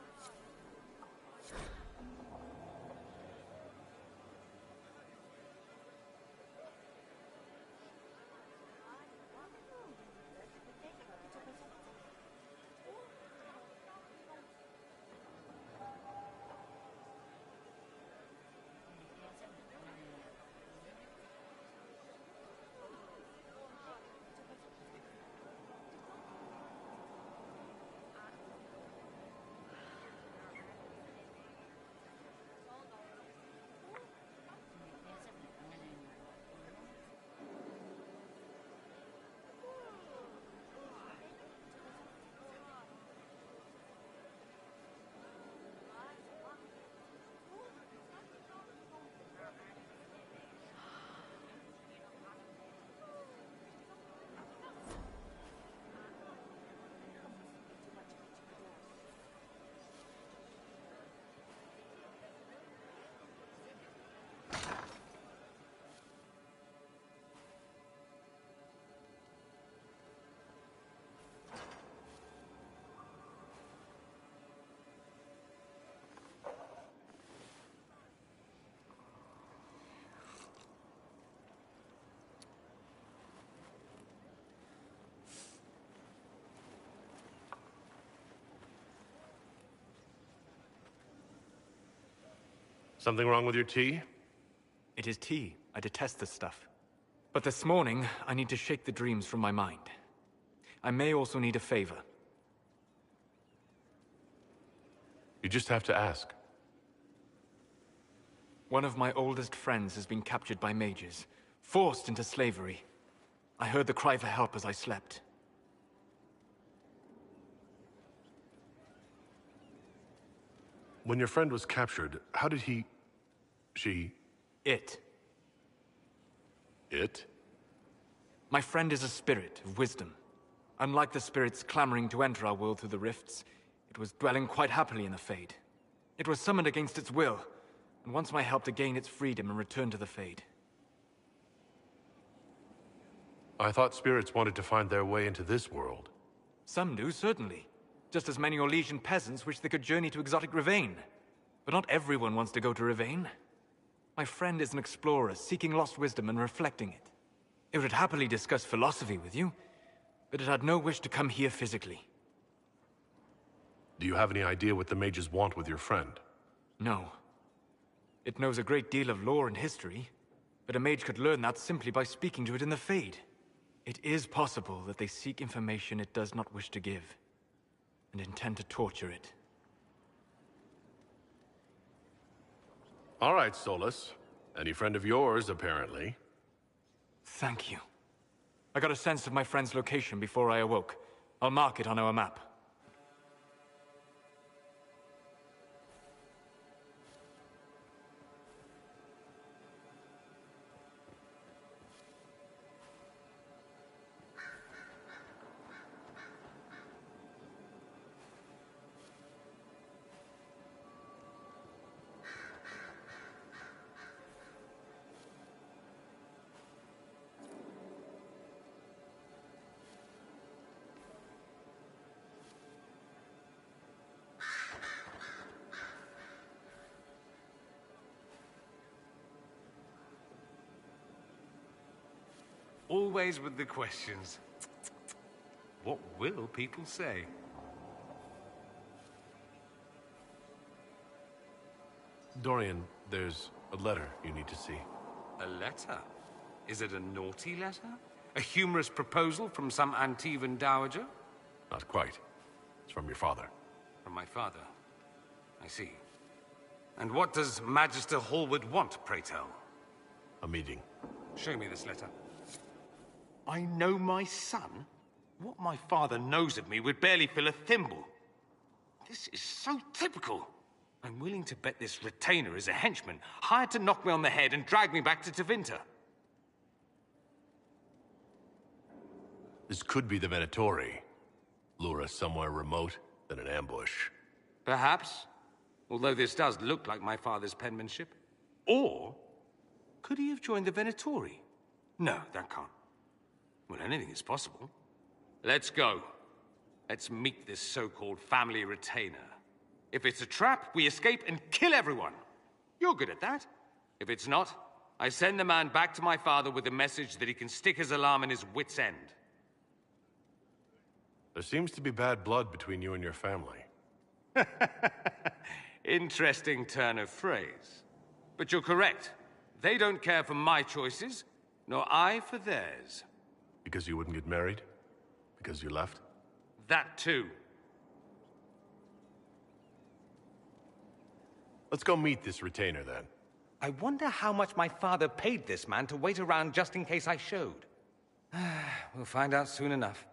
Something wrong with your tea? It is tea. I detest this stuff. But this morning, I need to shake the dreams from my mind. I may also need a favor. You just have to ask. One of my oldest friends has been captured by mages, forced into slavery. I heard the cry for help as I slept. When your friend was captured, how did he... It. It? My friend is a spirit of wisdom. Unlike the spirits clamoring to enter our world through the rifts, it was dwelling quite happily in the Fade. It was summoned against its will, and wants my help to gain its freedom and return to the Fade. I thought spirits wanted to find their way into this world. Some do, certainly. Just as many Orlesian peasants wish they could journey to exotic Rivain. But not everyone wants to go to Rivain. My friend is an explorer, seeking lost wisdom and reflecting it. It would happily discuss philosophy with you, but it had no wish to come here physically. Do you have any idea what the mages want with your friend? No. It knows a great deal of lore and history, but a mage could learn that simply by speaking to it in the Fade. It is possible that they seek information it does not wish to give, and intend to torture it. All right, Solus. Any friend of yours, apparently. Thank you. I got a sense of my friend's location before I awoke. I'll mark it on our map. Always with the questions. What will people say? Dorian, there's a letter you need to see. A letter? Is it a naughty letter? A humorous proposal from some Antivan dowager? Not quite. It's from your father. From my father. I see. And what does Magister Hallward want, pray tell? A meeting. Show me this letter. I know my son? What my father knows of me would barely fill a thimble. This is so typical. I'm willing to bet this retainer is a henchman, hired to knock me on the head and drag me back to Tevinter. This could be the Venatori. Lure us somewhere remote, then an ambush. Perhaps. Although this does look like my father's penmanship. Or, could he have joined the Venatori? No, that can't. Well, anything is possible. Let's go. Let's meet this so-called family retainer. If it's a trap, we escape and kill everyone. You're good at that. If it's not, I send the man back to my father with a message that he can stick his alarm in his wit's end. There seems to be bad blood between you and your family. Interesting turn of phrase. But you're correct. They don't care for my choices, nor I for theirs. Because you wouldn't get married? Because you left? That too. Let's go meet this retainer, then. I wonder how much my father paid this man to wait around just in case I showed. We'll find out soon enough.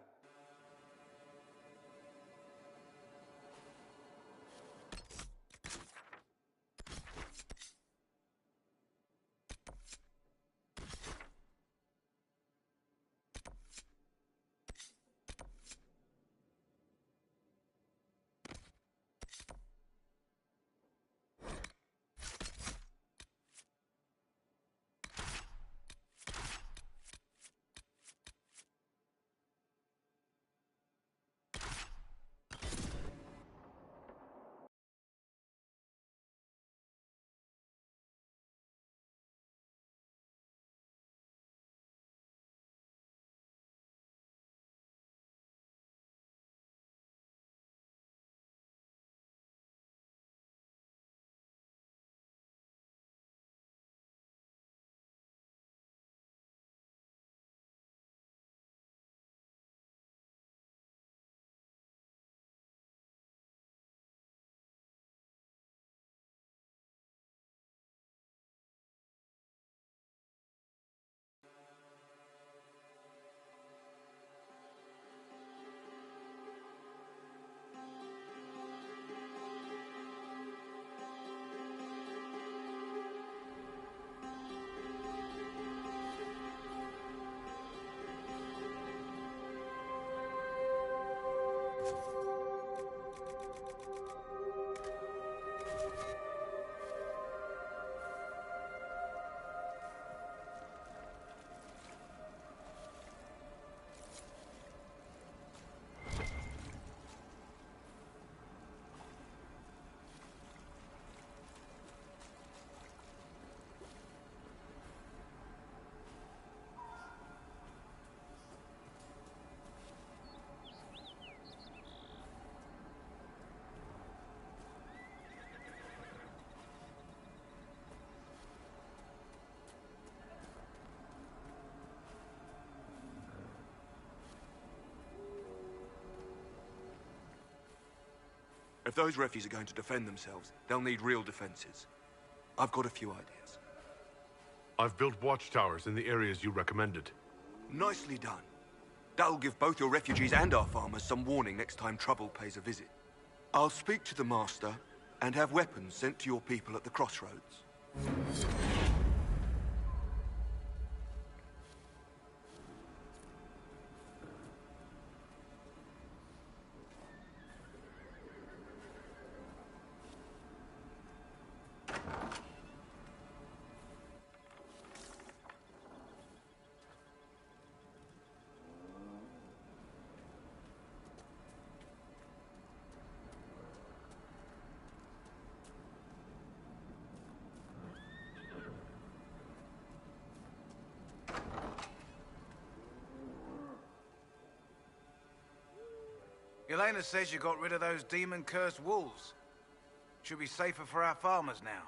If those refugees are going to defend themselves, they'll need real defenses. I've got a few ideas. I've built watchtowers in the areas you recommended. Nicely done. That'll give both your refugees and our farmers some warning next time trouble pays a visit. I'll speak to the Master and have weapons sent to your people at the crossroads. Elena says you got rid of those demon-cursed wolves. Should be safer for our farmers now.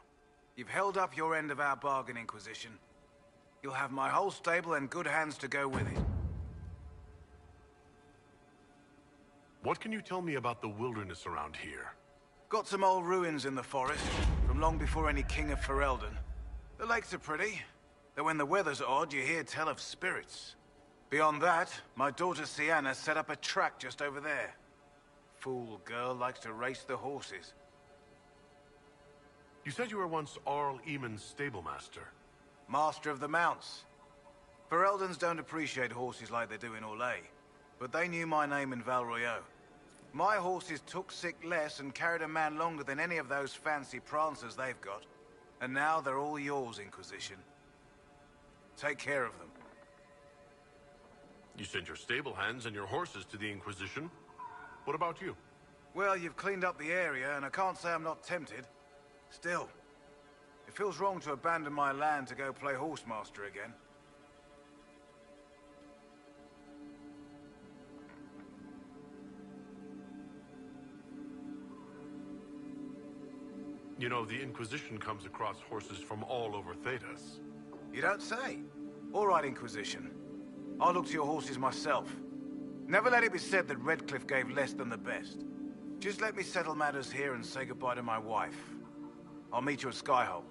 You've held up your end of our bargain, Inquisition. You'll have my whole stable and good hands to go with it. What can you tell me about the wilderness around here? Got some old ruins in the forest, from long before any king of Ferelden. The lakes are pretty, though when the weather's odd, you hear tell of spirits. Beyond that, my daughter Sienna set up a track just over there. Fool girl likes to race the horses. You said you were once Arl Eamon's stablemaster. Master of the mounts. Fereldans don't appreciate horses like they do in Orlais, but they knew my name in Val Royeaux. My horses took sick less and carried a man longer than any of those fancy prancers they've got. And now they're all yours, Inquisition. Take care of them. You sent your stable hands and your horses to the Inquisition. What about you? Well, you've cleaned up the area, and I can't say I'm not tempted. Still, it feels wrong to abandon my land to go play horsemaster again. You know, the Inquisition comes across horses from all over Thedas. You don't say. All right, Inquisition. I'll look to your horses myself. Never let it be said that Redcliffe gave less than the best. Just let me settle matters here and say goodbye to my wife. I'll meet you at Skyhold.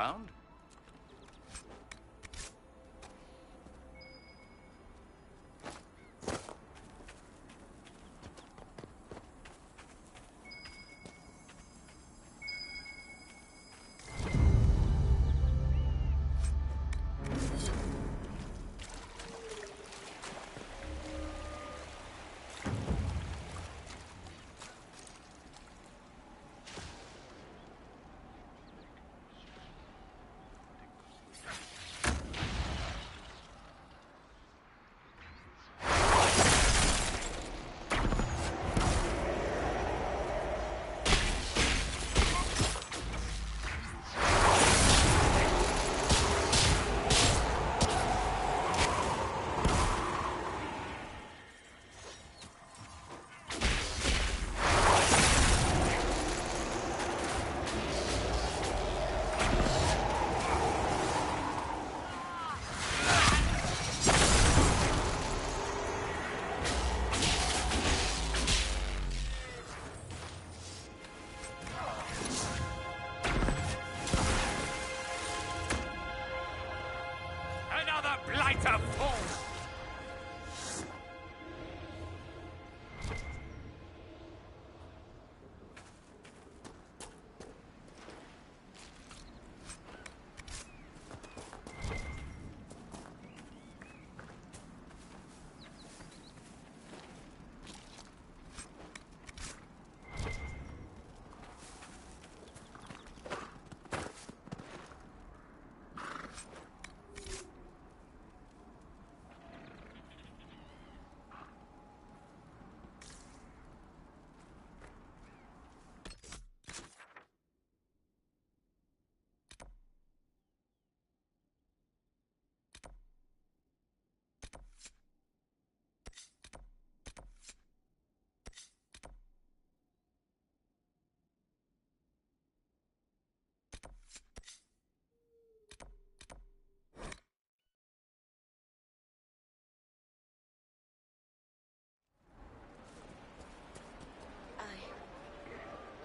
around?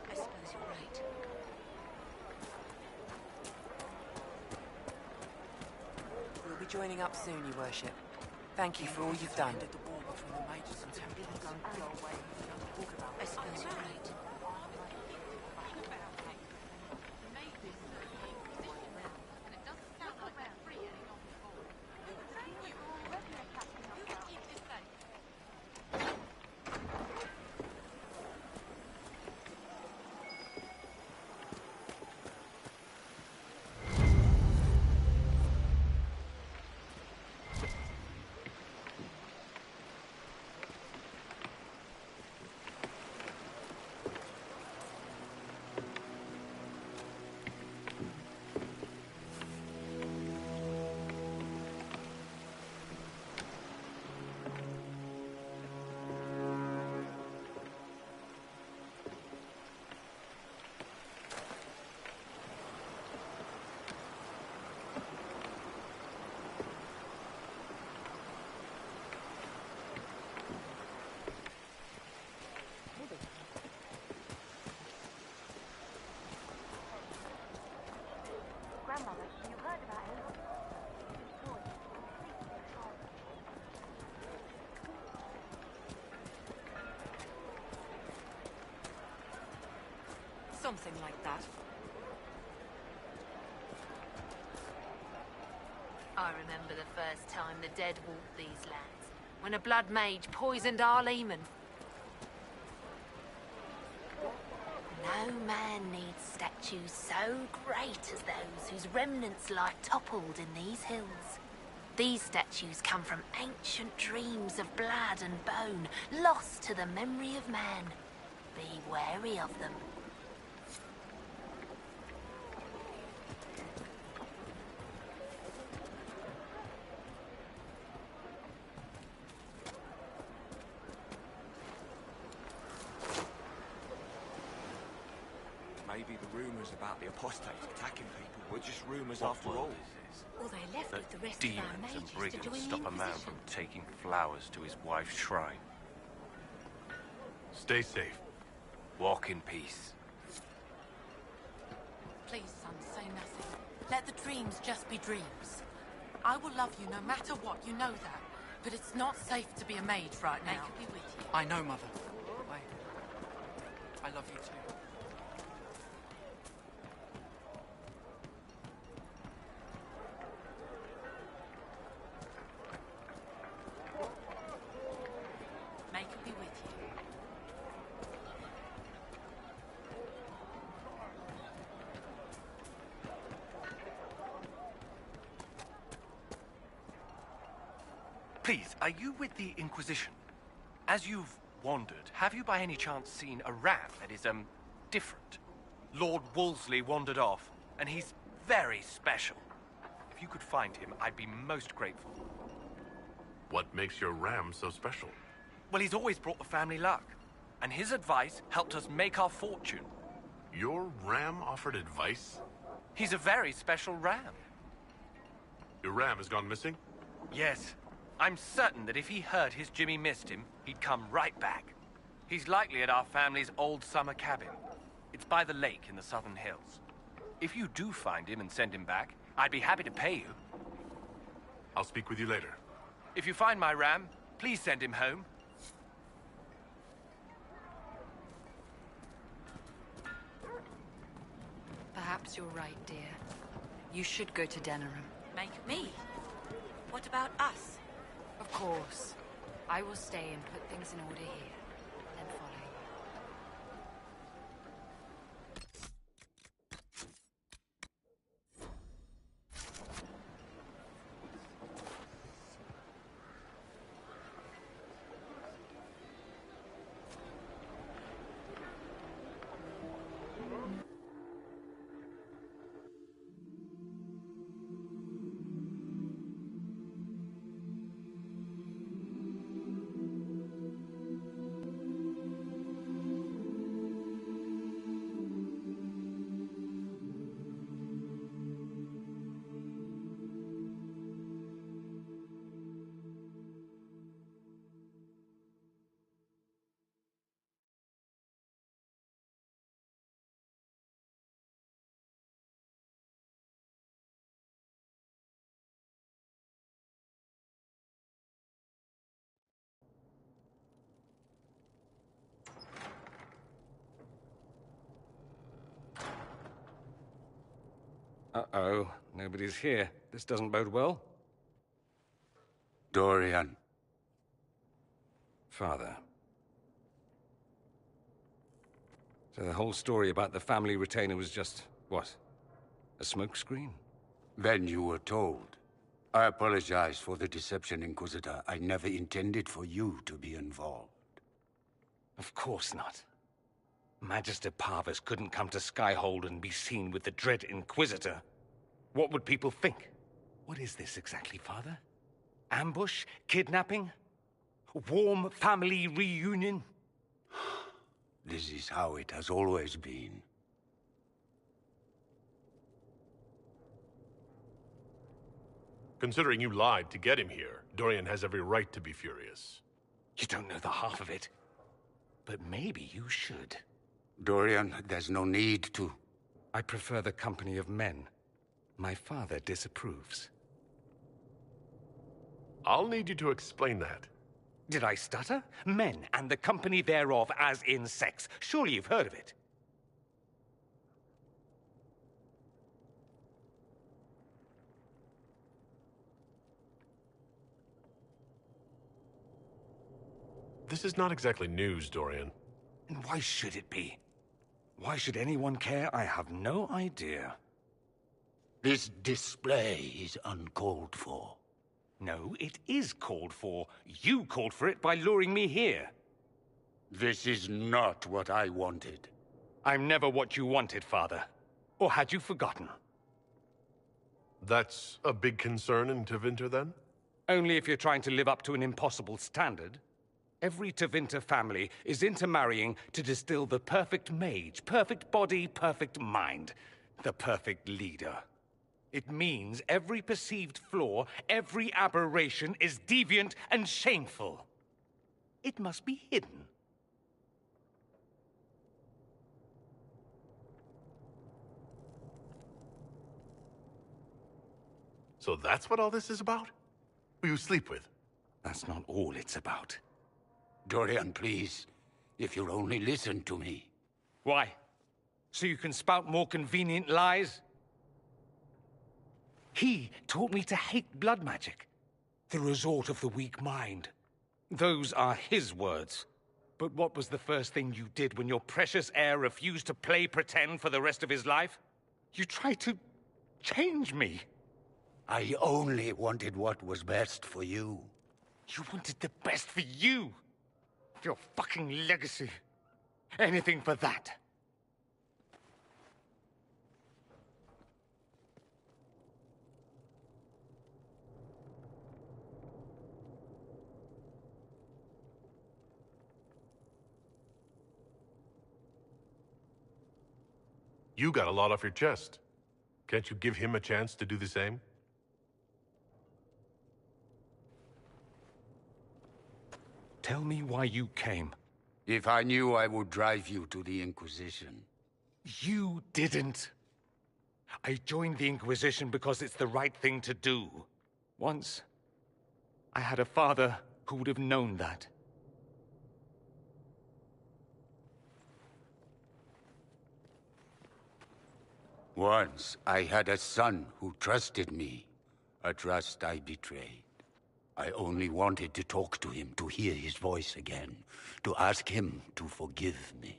I suppose you're right. We'll be joining up soon, Your Worship. Thank you for all you've done. I suppose you're right. Something like that. I remember the first time the dead walked these lands, when a blood mage poisoned our leman. No man needs statues so great as those whose remnants lie toppled in these hills. These statues come from ancient dreams of blood and bone, lost to the memory of man. Be wary of them. Maybe the rumors about the apostates attacking people were just rumors after all. Or they left with the rest Demons of our mages and to brigands join the stop a man Inquisition. from taking flowers to his wife's shrine. Stay safe. Walk in peace. Please, son, say nothing. Let the dreams just be dreams. I will love you no matter what, you know that. But it's not safe to be a mage right now. I could be with you. I know, Mother. I love you too. May could be with you. Please, are you with the Inquisition? As you've wandered, have you by any chance seen a ram that is, different? Lord Wolseley wandered off, and he's very special. If you could find him, I'd be most grateful. What makes your ram so special? Well, he's always brought the family luck, and his advice helped us make our fortune. Your ram offered advice? He's a very special ram. Your ram has gone missing? Yes. I'm certain that if he heard his Jimmy missed him, he'd come right back. He's likely at our family's old summer cabin. It's by the lake in the southern hills. If you do find him and send him back, I'd be happy to pay you. I'll speak with you later. If you find my ram, please send him home. Perhaps you're right, dear. You should go to Denerim. Make me? What about us? Of course. I will stay and put things in order here, then follow you. Uh-oh. Nobody's here. This doesn't bode well. Dorian. Father. So the whole story about the family retainer was just, what? A smokescreen? Then you were told. I apologize for the deception, Inquisitor. I never intended for you to be involved. Of course not. Magister Parvus couldn't come to Skyhold and be seen with the dread Inquisitor. What would people think? What is this exactly, Father? Ambush? Kidnapping? Warm family reunion? This is how it has always been. Considering you lied to get him here, Dorian has every right to be furious. You don't know the half of it. But maybe you should. Dorian, there's no need to. I prefer the company of men. My father disapproves. I'll need you to explain that. Did I stutter? Men, and the company thereof, as in sex. Surely you've heard of it. This is not exactly news, Dorian. And why should it be? Why should anyone care? I have no idea. This display is uncalled for. No, it is called for. You called for it by luring me here. This is not what I wanted. I'm never what you wanted, Father. Or had you forgotten? That's a big concern in Tevinter, then? Only if you're trying to live up to an impossible standard. Every Tevinter family is intermarrying to distill the perfect mage, perfect body, perfect mind, the perfect leader. It means every perceived flaw, every aberration is deviant and shameful. It must be hidden. So that's what all this is about? Who you sleep with? That's not all it's about. Dorian, please. If you'll only listen to me. Why? So you can spout more convenient lies? He taught me to hate blood magic. The resort of the weak mind. Those are his words. But what was the first thing you did when your precious heir refused to play pretend for the rest of his life? You tried to change me. I only wanted what was best for you. You wanted the best for you. Your fucking legacy. Anything for that. You got a lot off your chest. Can't you give him a chance to do the same? Tell me why you came. If I knew, I would drive you to the Inquisition. You didn't. I joined the Inquisition because it's the right thing to do. Once, I had a father who would have known that. Once, I had a son who trusted me. A trust I betrayed. I only wanted to talk to him, to hear his voice again, to ask him to forgive me.